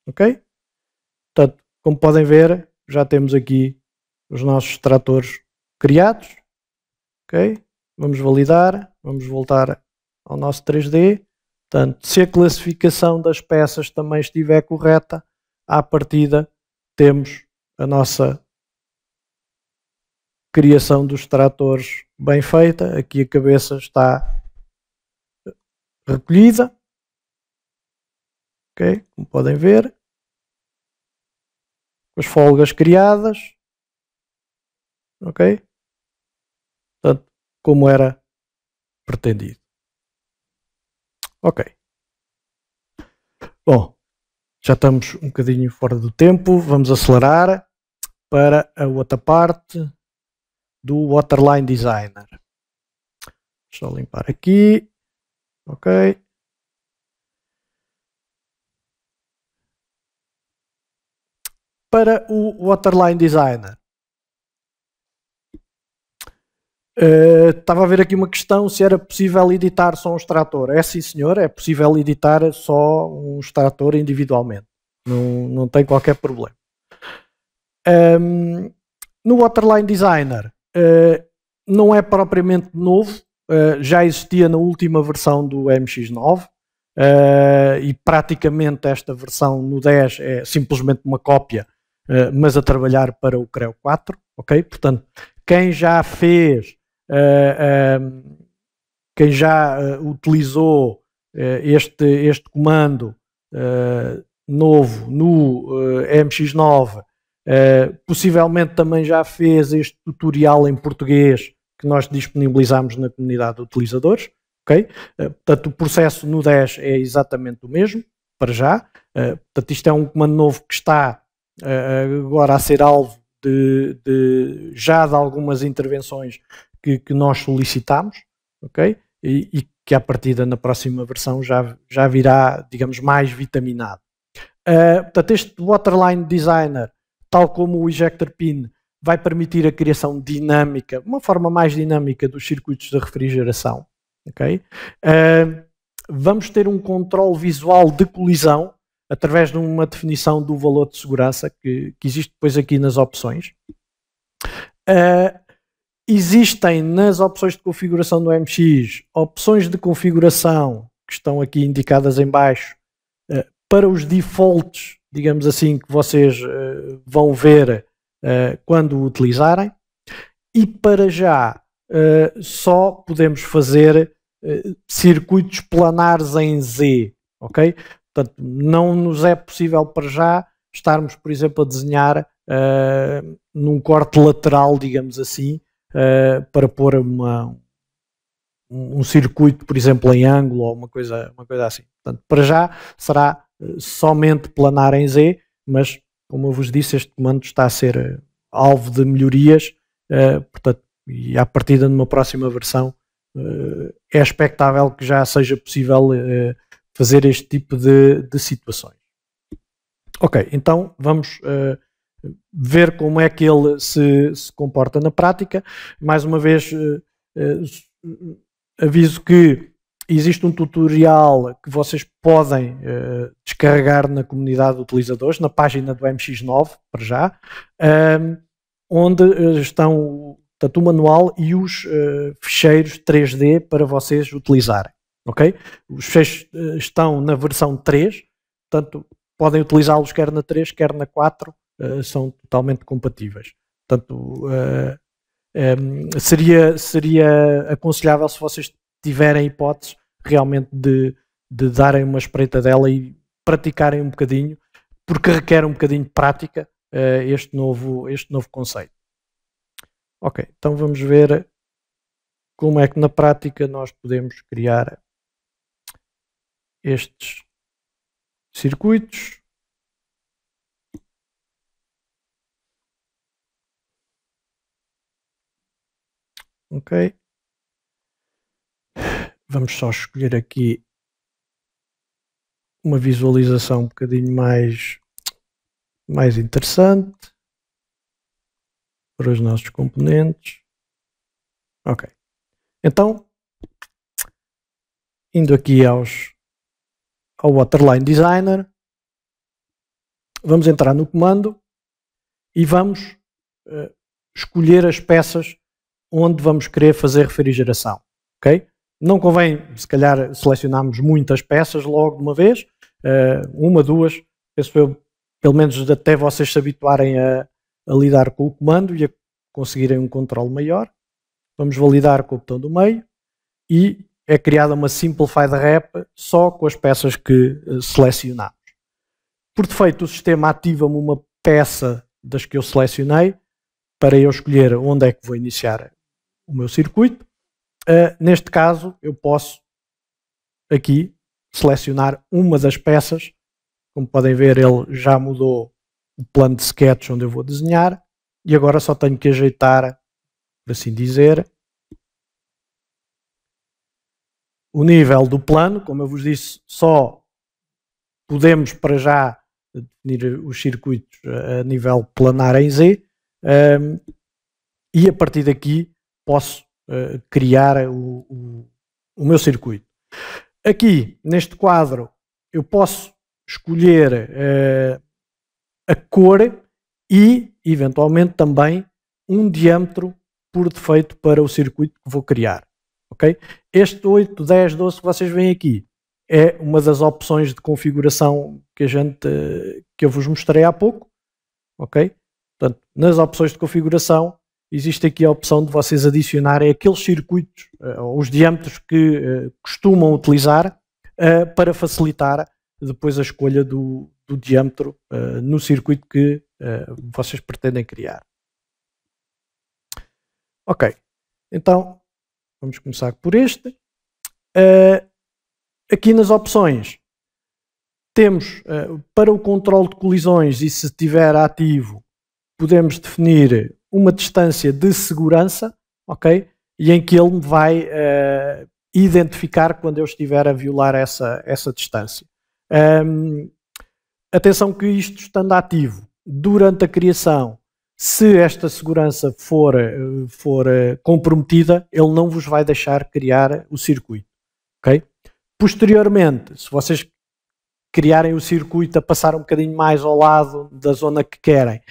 Ok? Portanto, como podem ver, já temos aqui os nossos extratores criados. Ok? Vamos validar, vamos voltar ao nosso 3D. Portanto, se a classificação das peças também estiver correta, à partida temos a nossa criação dos extratores bem feita. Aqui a cabeça está recolhida. Ok, como podem ver, com as folgas criadas, ok, portanto, como era pretendido. Ok. Bom, já estamos um bocadinho fora do tempo, vamos acelerar para a outra parte do Waterline Designer. Deixa eu limpar aqui, ok. Para o Waterline Designer, estava a ver aqui uma questão se era possível editar só um extrator. É sim, senhor, é possível editar só um extrator individualmente. Não tem qualquer problema. No Waterline Designer, não é propriamente novo, já existia na última versão do MX9 e praticamente esta versão no 10 é simplesmente uma cópia, mas a trabalhar para o Creo 4, ok? Portanto, quem já fez, quem já utilizou este comando novo no MX9, possivelmente também já fez este tutorial em português que nós disponibilizamos na comunidade de utilizadores, ok? Portanto, o processo no 10 é exatamente o mesmo, para já. Portanto, isto é um comando novo que está agora a ser alvo já de algumas intervenções que nós solicitamos, ok? E que à partida na próxima versão já virá, digamos, mais vitaminado. Portanto, este Waterline Designer, tal como o Ejector Pin, vai permitir a criação dinâmica, uma forma mais dinâmica dos circuitos de refrigeração. Okay? Vamos ter um controle visual de colisão através de uma definição do valor de segurança que existe depois aqui nas opções. Existem nas opções de configuração do MX opções de configuração que estão aqui indicadas em baixo para os defaults, digamos assim, que vocês vão ver quando o utilizarem, e para já só podemos fazer circuitos planares em Z, ok? Portanto, não nos é possível para já estarmos, por exemplo, a desenhar num corte lateral, digamos assim, para pôr um circuito, por exemplo, em ângulo ou uma coisa assim. Portanto, para já será somente planar em Z, mas, como eu vos disse, este comando está a ser alvo de melhorias, portanto, e à partida numa próxima versão é expectável que já seja possível fazer este tipo de situações. Ok, então vamos ver como é que ele se comporta na prática. Mais uma vez, aviso que existe um tutorial que vocês podem descarregar na comunidade de utilizadores, na página do MX9, para já, onde estão tanto o manual e os ficheiros 3D para vocês utilizarem. Okay? Os ficheiros estão na versão 3, portanto, podem utilizá-los quer na 3, quer na 4, são totalmente compatíveis. Portanto, seria aconselhável, se vocês tiverem hipótese, realmente de darem uma espreitadela e praticarem um bocadinho, porque requer um bocadinho de prática este novo conceito. Ok, então vamos ver como é que na prática nós podemos criar estes circuitos. Ok. Vamos só escolher aqui uma visualização um bocadinho mais interessante para os nossos componentes. Ok. Então, indo aqui ao Waterline Designer, vamos entrar no comando e vamos escolher as peças onde vamos querer fazer refrigeração. Ok? Não convém, se calhar, selecionarmos muitas peças logo de uma vez, uma, duas, penso eu, pelo menos até vocês se habituarem a lidar com o comando e a conseguirem um controle maior. Vamos validar com o botão do meio e é criada uma Simplified Wrap só com as peças que selecionamos. Por defeito, o sistema ativa-me uma peça das que eu selecionei para eu escolher onde é que vou iniciar o meu circuito. Neste caso, eu posso aqui selecionar uma das peças. Como podem ver, ele já mudou o plano de sketch onde eu vou desenhar e agora só tenho que ajeitar, por assim dizer, o nível do plano. Como eu vos disse, só podemos para já definir os circuitos a nível planar em Z, e a partir daqui posso criar o meu circuito. Aqui neste quadro eu posso escolher a cor e eventualmente também um diâmetro por defeito para o circuito que vou criar. Okay? Este 8, 10, 12 que vocês veem aqui é uma das opções de configuração que eu vos mostrei há pouco. Okay? Portanto, nas opções de configuração existe aqui a opção de vocês adicionarem aqueles circuitos, os diâmetros que costumam utilizar para facilitar depois a escolha do diâmetro no circuito que vocês pretendem criar. Ok, então vamos começar por este. Aqui nas opções temos para o controle de colisões, e se estiver ativo podemos definir uma distância de segurança, ok? E em que ele me vai identificar quando eu estiver a violar essa distância. Atenção que isto estando ativo durante a criação, se esta segurança for comprometida, ele não vos vai deixar criar o circuito. Okay? Posteriormente, se vocês criarem o circuito a passar um bocadinho mais ao lado da zona que querem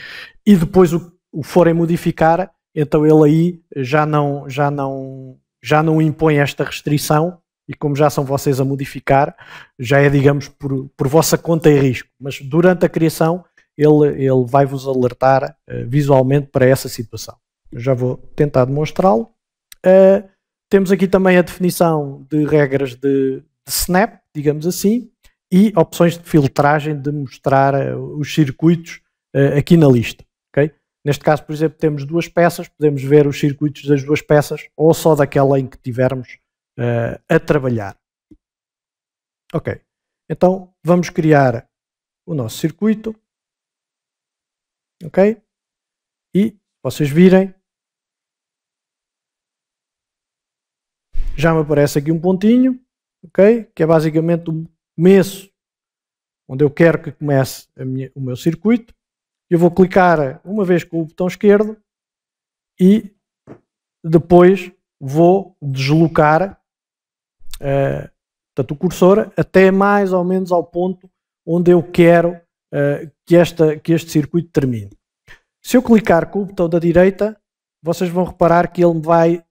e depois o forem modificar, então ele aí já não impõe esta restrição. E como já são vocês a modificar, já é, digamos, por vossa conta e risco. Mas durante a criação, ele vai-vos alertar visualmente para essa situação. Eu já vou tentar demonstrá-lo. Temos aqui também a definição de regras de snap, digamos assim, e opções de filtragem de mostrar os circuitos aqui na lista. Okay? Neste caso, por exemplo, temos duas peças, podemos ver os circuitos das duas peças ou só daquela em que tivermos a trabalhar. Ok, então vamos criar o nosso circuito. Ok, e vocês virem, já me aparece aqui um pontinho, ok, que é basicamente o começo onde eu quero que comece o meu circuito. Eu vou clicar uma vez com o botão esquerdo e depois vou deslocar portanto, o cursor até mais ou menos ao ponto onde eu quero que este circuito termine. Se eu clicar com o botão da direita, vocês vão reparar que ele vai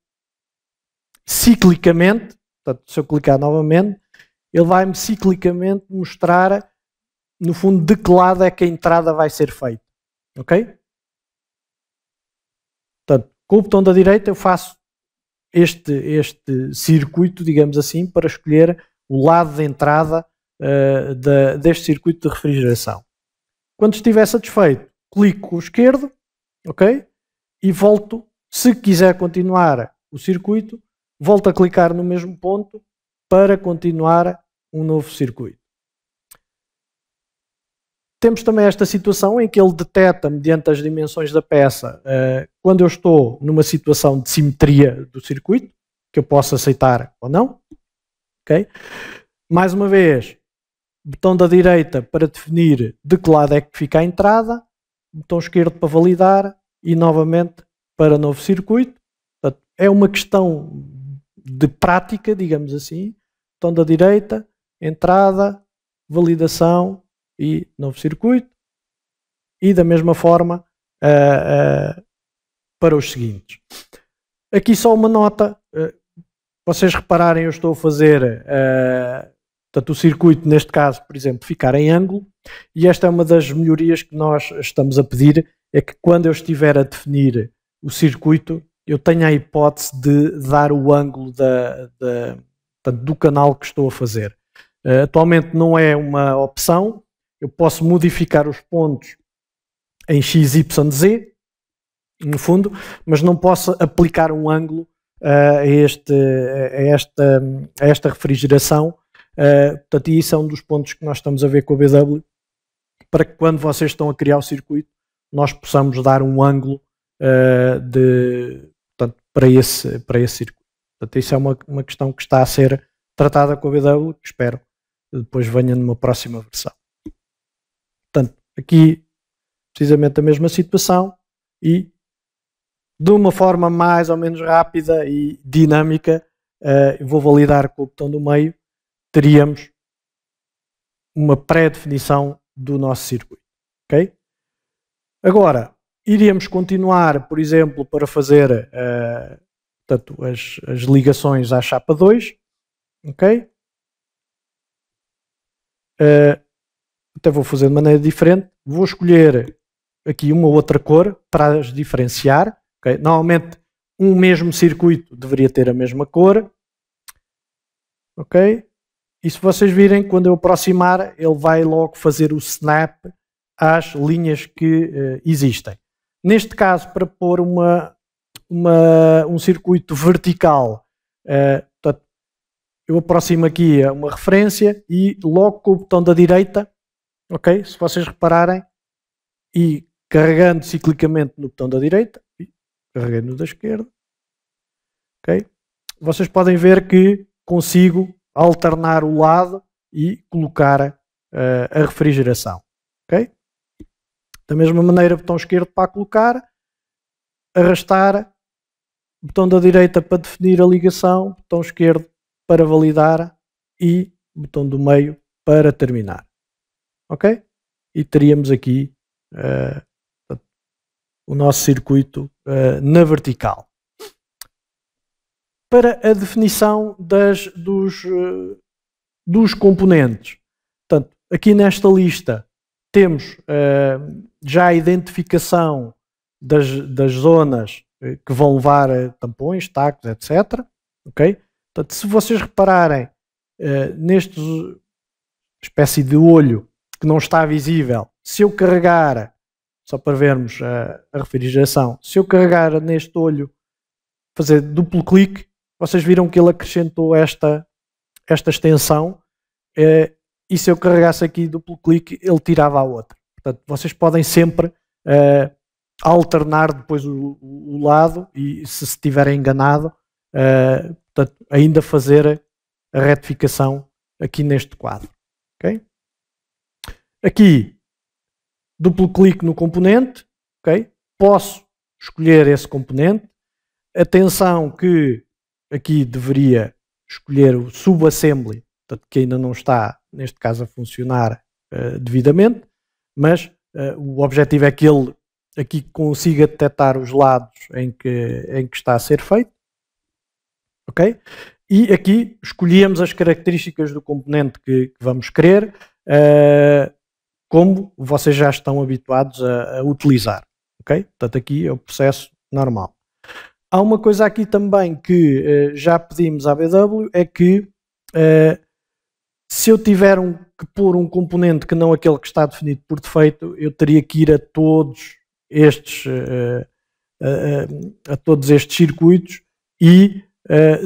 ciclicamente, portanto, se eu clicar novamente, ele vai-me ciclicamente mostrar, no fundo, de que lado é que a entrada vai ser feita. Ok? Portanto, com o botão da direita eu faço este circuito, digamos assim, para escolher o lado de entrada deste circuito de refrigeração. Quando estiver satisfeito, clico com o esquerdo, ok? E volto, se quiser continuar o circuito, volto a clicar no mesmo ponto para continuar um novo circuito. Temos também esta situação em que ele detecta, mediante as dimensões da peça, quando eu estou numa situação de simetria do circuito, que eu posso aceitar ou não. Okay? Mais uma vez, botão da direita para definir de que lado é que fica a entrada, botão esquerdo para validar e novamente para novo circuito. Portanto, é uma questão de prática, digamos assim. Botão da direita, entrada, validação e novo circuito, e da mesma forma para os seguintes. Aqui só uma nota, vocês repararem, eu estou a fazer portanto, o circuito, neste caso, por exemplo, ficar em ângulo, e esta é uma das melhorias que nós estamos a pedir, é que quando eu estiver a definir o circuito, eu tenha a hipótese de dar o ângulo do canal que estou a fazer. Atualmente não é uma opção. eu posso modificar os pontos em X, Y, Z, no fundo, mas não posso aplicar um ângulo a esta refrigeração. Portanto, isso é um dos pontos que nós estamos a ver com a BW, para que quando vocês estão a criar o circuito, nós possamos dar um ângulo portanto, para esse circuito. Portanto, isso é uma questão que está a ser tratada com a BW, que espero que depois venha numa próxima versão. Portanto, aqui precisamente a mesma situação e de uma forma mais ou menos rápida e dinâmica, vou validar com o botão do meio, teríamos uma pré-definição do nosso circuito. Okay? Agora, iríamos continuar, por exemplo, para fazer portanto, as ligações à chapa 2. Ok? Até vou fazer de maneira diferente. Vou escolher aqui uma outra cor para as diferenciar. Okay? Normalmente, um mesmo circuito deveria ter a mesma cor. Ok? E se vocês virem, quando eu aproximar, ele vai logo fazer o snap às linhas que existem. Neste caso, para pôr um circuito vertical, portanto, eu aproximo aqui a uma referência e logo com o botão da direita, ok? Se vocês repararem, e carregando ciclicamente no botão da direita, e carreguei no da esquerda, ok? Vocês podem ver que consigo alternar o lado e colocar a refrigeração, ok? Da mesma maneira, botão esquerdo para colocar, arrastar, botão da direita para definir a ligação, botão esquerdo para validar e botão do meio para terminar. Ok? E teríamos aqui o nosso circuito na vertical. Para a definição dos componentes. Portanto, aqui nesta lista temos já a identificação das zonas que vão levar a tampões, tacos, etc. Okay? Portanto, se vocês repararem neste espécie de olho que não está visível, se eu carregar, só para vermos a refrigeração, se eu carregar neste olho, fazer duplo clique, vocês viram que ele acrescentou esta extensão, e se eu carregasse aqui duplo clique, ele tirava a outra. Portanto, vocês podem sempre alternar depois o lado e, se estiverem enganado, portanto, ainda fazer a retificação aqui neste quadro. Okay? Aqui, duplo clique no componente, okay? Posso escolher esse componente. Atenção que aqui deveria escolher o subassembly, portanto, que ainda não está, neste caso, a funcionar devidamente, mas o objetivo é que ele aqui consiga detectar os lados em que está a ser feito. Ok? E aqui escolhemos as características do componente que vamos querer, como vocês já estão habituados a utilizar. Ok? Portanto, aqui é o processo normal. Há uma coisa aqui também que já pedimos à BW, é que se eu tiver que pôr um componente que não aquele que está definido por defeito, eu teria que ir a todos estes circuitos e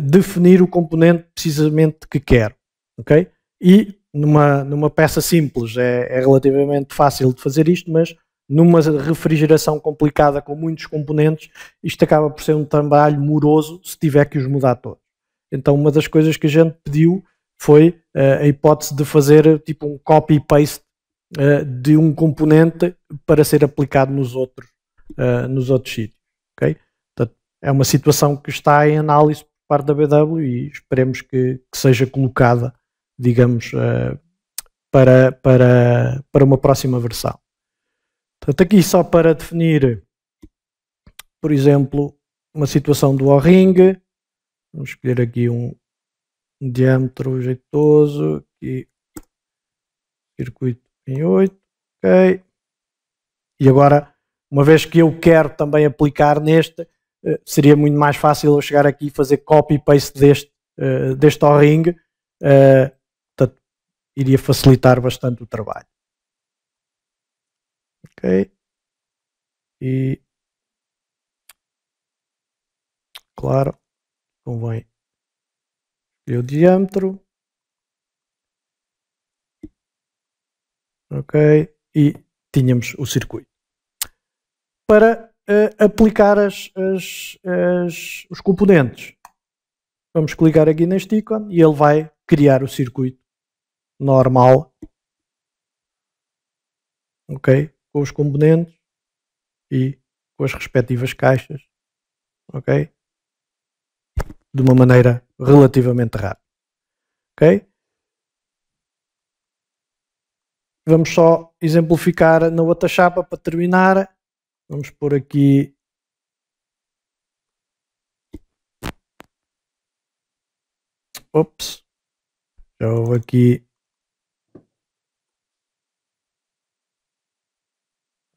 definir o componente precisamente que quero. Okay? E numa peça simples é relativamente fácil de fazer isto, mas numa refrigeração complicada com muitos componentes, isto acaba por ser um trabalho moroso se tiver que os mudar todos. Então, uma das coisas que a gente pediu foi a hipótese de fazer tipo um copy-paste de um componente para ser aplicado nos outros sítios. Okay? Portanto, é uma situação que está em análise por parte da BW e esperemos que seja colocada, digamos, para uma próxima versão. Portanto, aqui só para definir, por exemplo, uma situação do O-ring, vamos escolher aqui um diâmetro jeitoso, aqui, circuito em 8, ok. E agora, uma vez que eu quero também aplicar neste, seria muito mais fácil eu chegar aqui e fazer copy-paste deste O-ring, portanto, iria facilitar bastante o trabalho. Ok. E claro, convém escolher o diâmetro. Ok. E tínhamos o circuito. Para aplicar os componentes, vamos clicar aqui neste ícone e ele vai criar o circuito normal, ok, com os componentes e com as respectivas caixas, ok, de uma maneira relativamente rápida, ok. Vamos só exemplificar na outra chapa para terminar. Vamos pôr aqui já houve aqui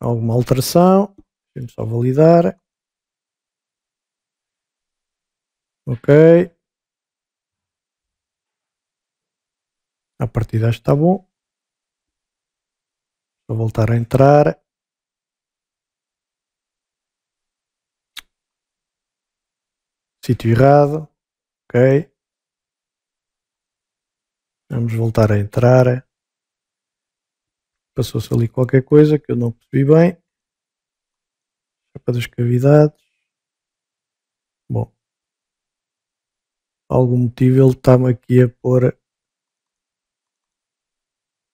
alguma alteração. Vamos só validar. Ok. A partir desta está bom. Vou voltar a entrar. Sítio errado. Ok. Vamos voltar a entrar. Passou-se ali qualquer coisa que eu não percebi bem. Chapa das cavidades. Bom. Por algum motivo ele está-me aqui a pôr.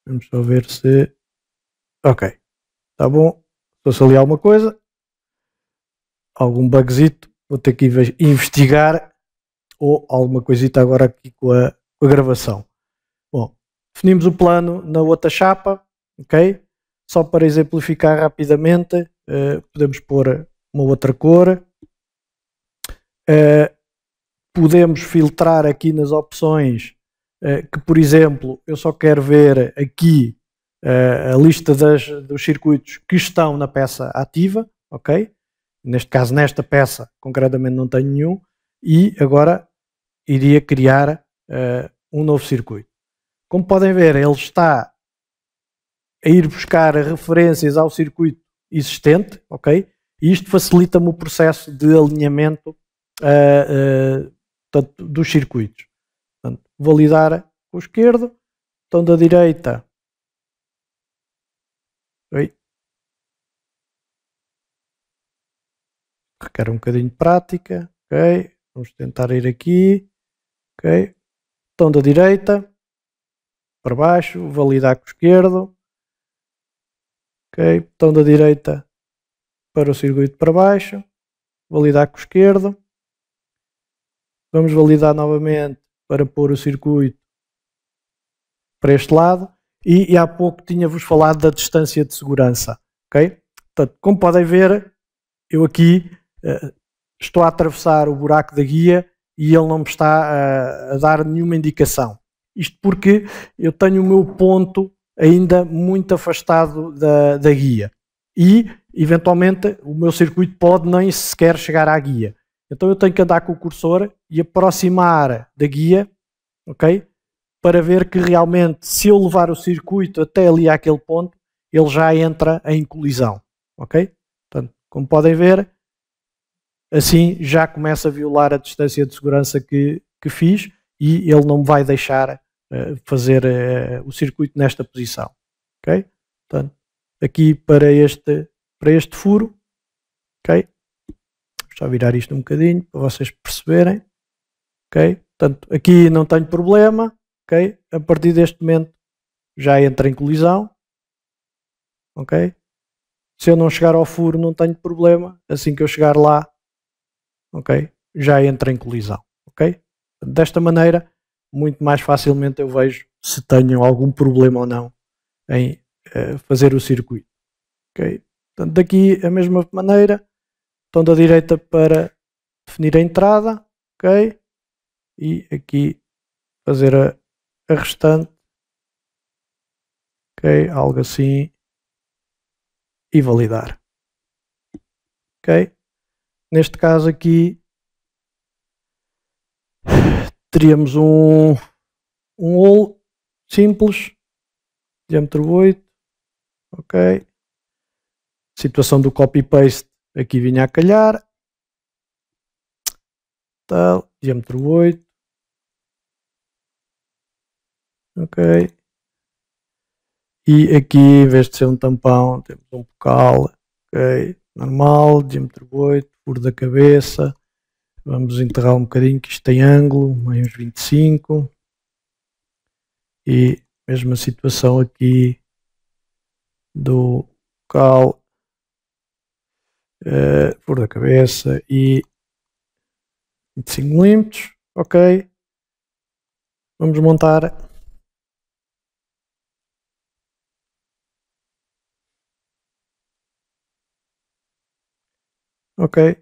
Vamos só ver se. Ok. Está bom. Passou-se ali alguma coisa. Algum bugzito. Vou ter que investigar. Ou alguma coisita agora aqui com a gravação. Bom. Definimos o plano na outra chapa. Ok. Só para exemplificar rapidamente. Podemos pôr uma outra cor. Podemos filtrar aqui nas opções que, por exemplo, eu só quero ver aqui a lista dos circuitos que estão na peça ativa, ok? Neste caso, nesta peça, concretamente não tenho nenhum, e agora iria criar um novo circuito. Como podem ver, ele está a ir buscar referências ao circuito existente, ok? E isto facilita-me o processo de alinhamento dos circuitos. Portanto, validar com o esquerdo, então da direita. Oi. Requer um bocadinho de prática. Ok. Vamos tentar ir aqui. Ok. Então da direita para baixo, validar com o esquerdo. Ok. Então da direita para o circuito para baixo, validar com o esquerdo. Vamos validar novamente para pôr o circuito para este lado. E há pouco tinha-vos falado da distância de segurança. Ok? Portanto, como podem ver, eu aqui estou a atravessar o buraco da guia e ele não me está a dar nenhuma indicação. Isto porque eu tenho o meu ponto ainda muito afastado da guia. E, eventualmente, o meu circuito pode nem sequer chegar à guia. Então eu tenho que andar com o cursor e aproximar da guia, ok? Para ver que realmente, se eu levar o circuito até ali àquele ponto, ele já entra em colisão, ok? Portanto, como podem ver, assim já começa a violar a distância de segurança que fiz e ele não me vai deixar fazer o circuito nesta posição, ok? Portanto, aqui para este furo, ok? Vou só virar isto um bocadinho para vocês perceberem, ok? Portanto, aqui não tenho problema, ok? A partir deste momento já entra em colisão, ok? Se eu não chegar ao furo não tenho problema, assim que eu chegar lá, ok? Já entra em colisão, ok? Desta maneira, muito mais facilmente eu vejo se tenho algum problema ou não em fazer o circuito, ok? Portanto, daqui a mesma maneira, então da direita para definir a entrada, ok? E aqui fazer a restante, ok? Algo assim e validar, ok? Neste caso aqui teríamos um hole simples, diâmetro 8, ok? situação do copy-paste aqui vinha a calhar. Tal, diâmetro 8. Ok. E aqui, em vez de ser um tampão, temos um bocal. Ok. Normal, diâmetro 8, furo da cabeça. Vamos enterrar um bocadinho, que isto tem ângulo, mais uns 25. E mesma situação aqui do bocal. Furo da cabeça e 25 milímetros. Ok. Vamos montar. Ok.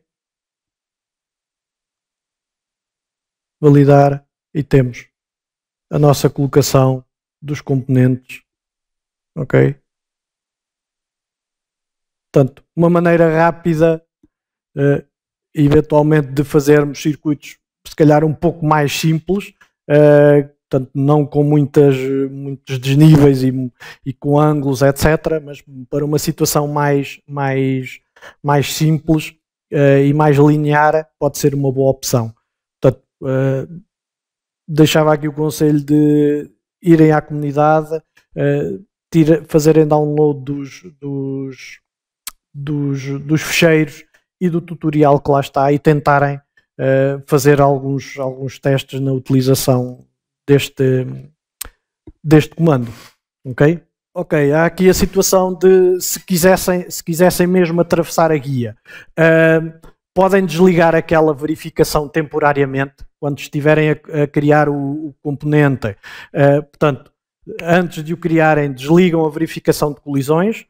Validar e temos a nossa colocação dos componentes. Ok. Portanto, uma maneira rápida, eventualmente, de fazermos circuitos se calhar um pouco mais simples, portanto, não com muitos desníveis e com ângulos, etc., mas para uma situação mais simples e mais linear, pode ser uma boa opção. Portanto, deixava aqui o conselho de irem à comunidade, fazerem download dos ficheiros e do tutorial que lá está e tentarem fazer alguns testes na utilização deste comando. Ok? Ok, há aqui a situação de se quisessem mesmo atravessar a guia, podem desligar aquela verificação temporariamente quando estiverem a criar o componente. Portanto, antes de o criarem, desligam a verificação de colisões.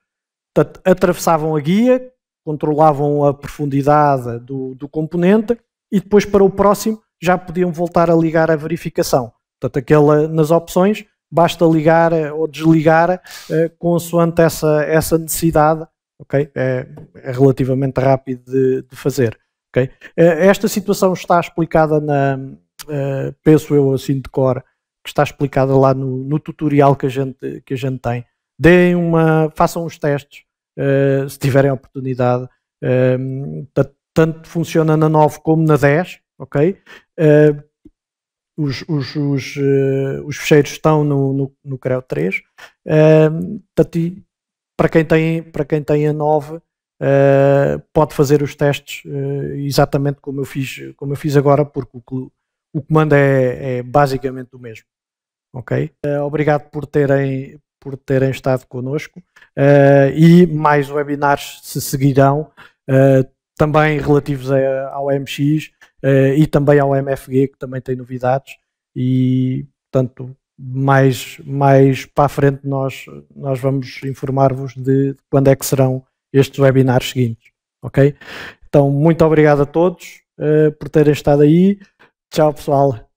Portanto, atravessavam a guia, controlavam a profundidade do componente e depois para o próximo já podiam voltar a ligar a verificação. Portanto, nas opções basta ligar ou desligar consoante essa necessidade. Okay? É relativamente rápido de fazer. Okay? Esta situação está explicada penso eu assim de cor, que está explicada lá no tutorial que a gente tem. Façam os testes, se tiverem a oportunidade. Tanto funciona na 9 como na 10, ok? Os ficheiros estão no Creo 3. Para quem tem a 9, pode fazer os testes exatamente como eu fiz agora, porque o comando é basicamente o mesmo. Ok? Obrigado por terem estado connosco e mais webinars se seguirão, também relativos ao MX e também ao MFG, que também tem novidades, e portanto mais para a frente nós vamos informar-vos de quando é que serão estes webinars seguintes. Ok? Então, muito obrigado a todos por terem estado aí. Tchau, pessoal.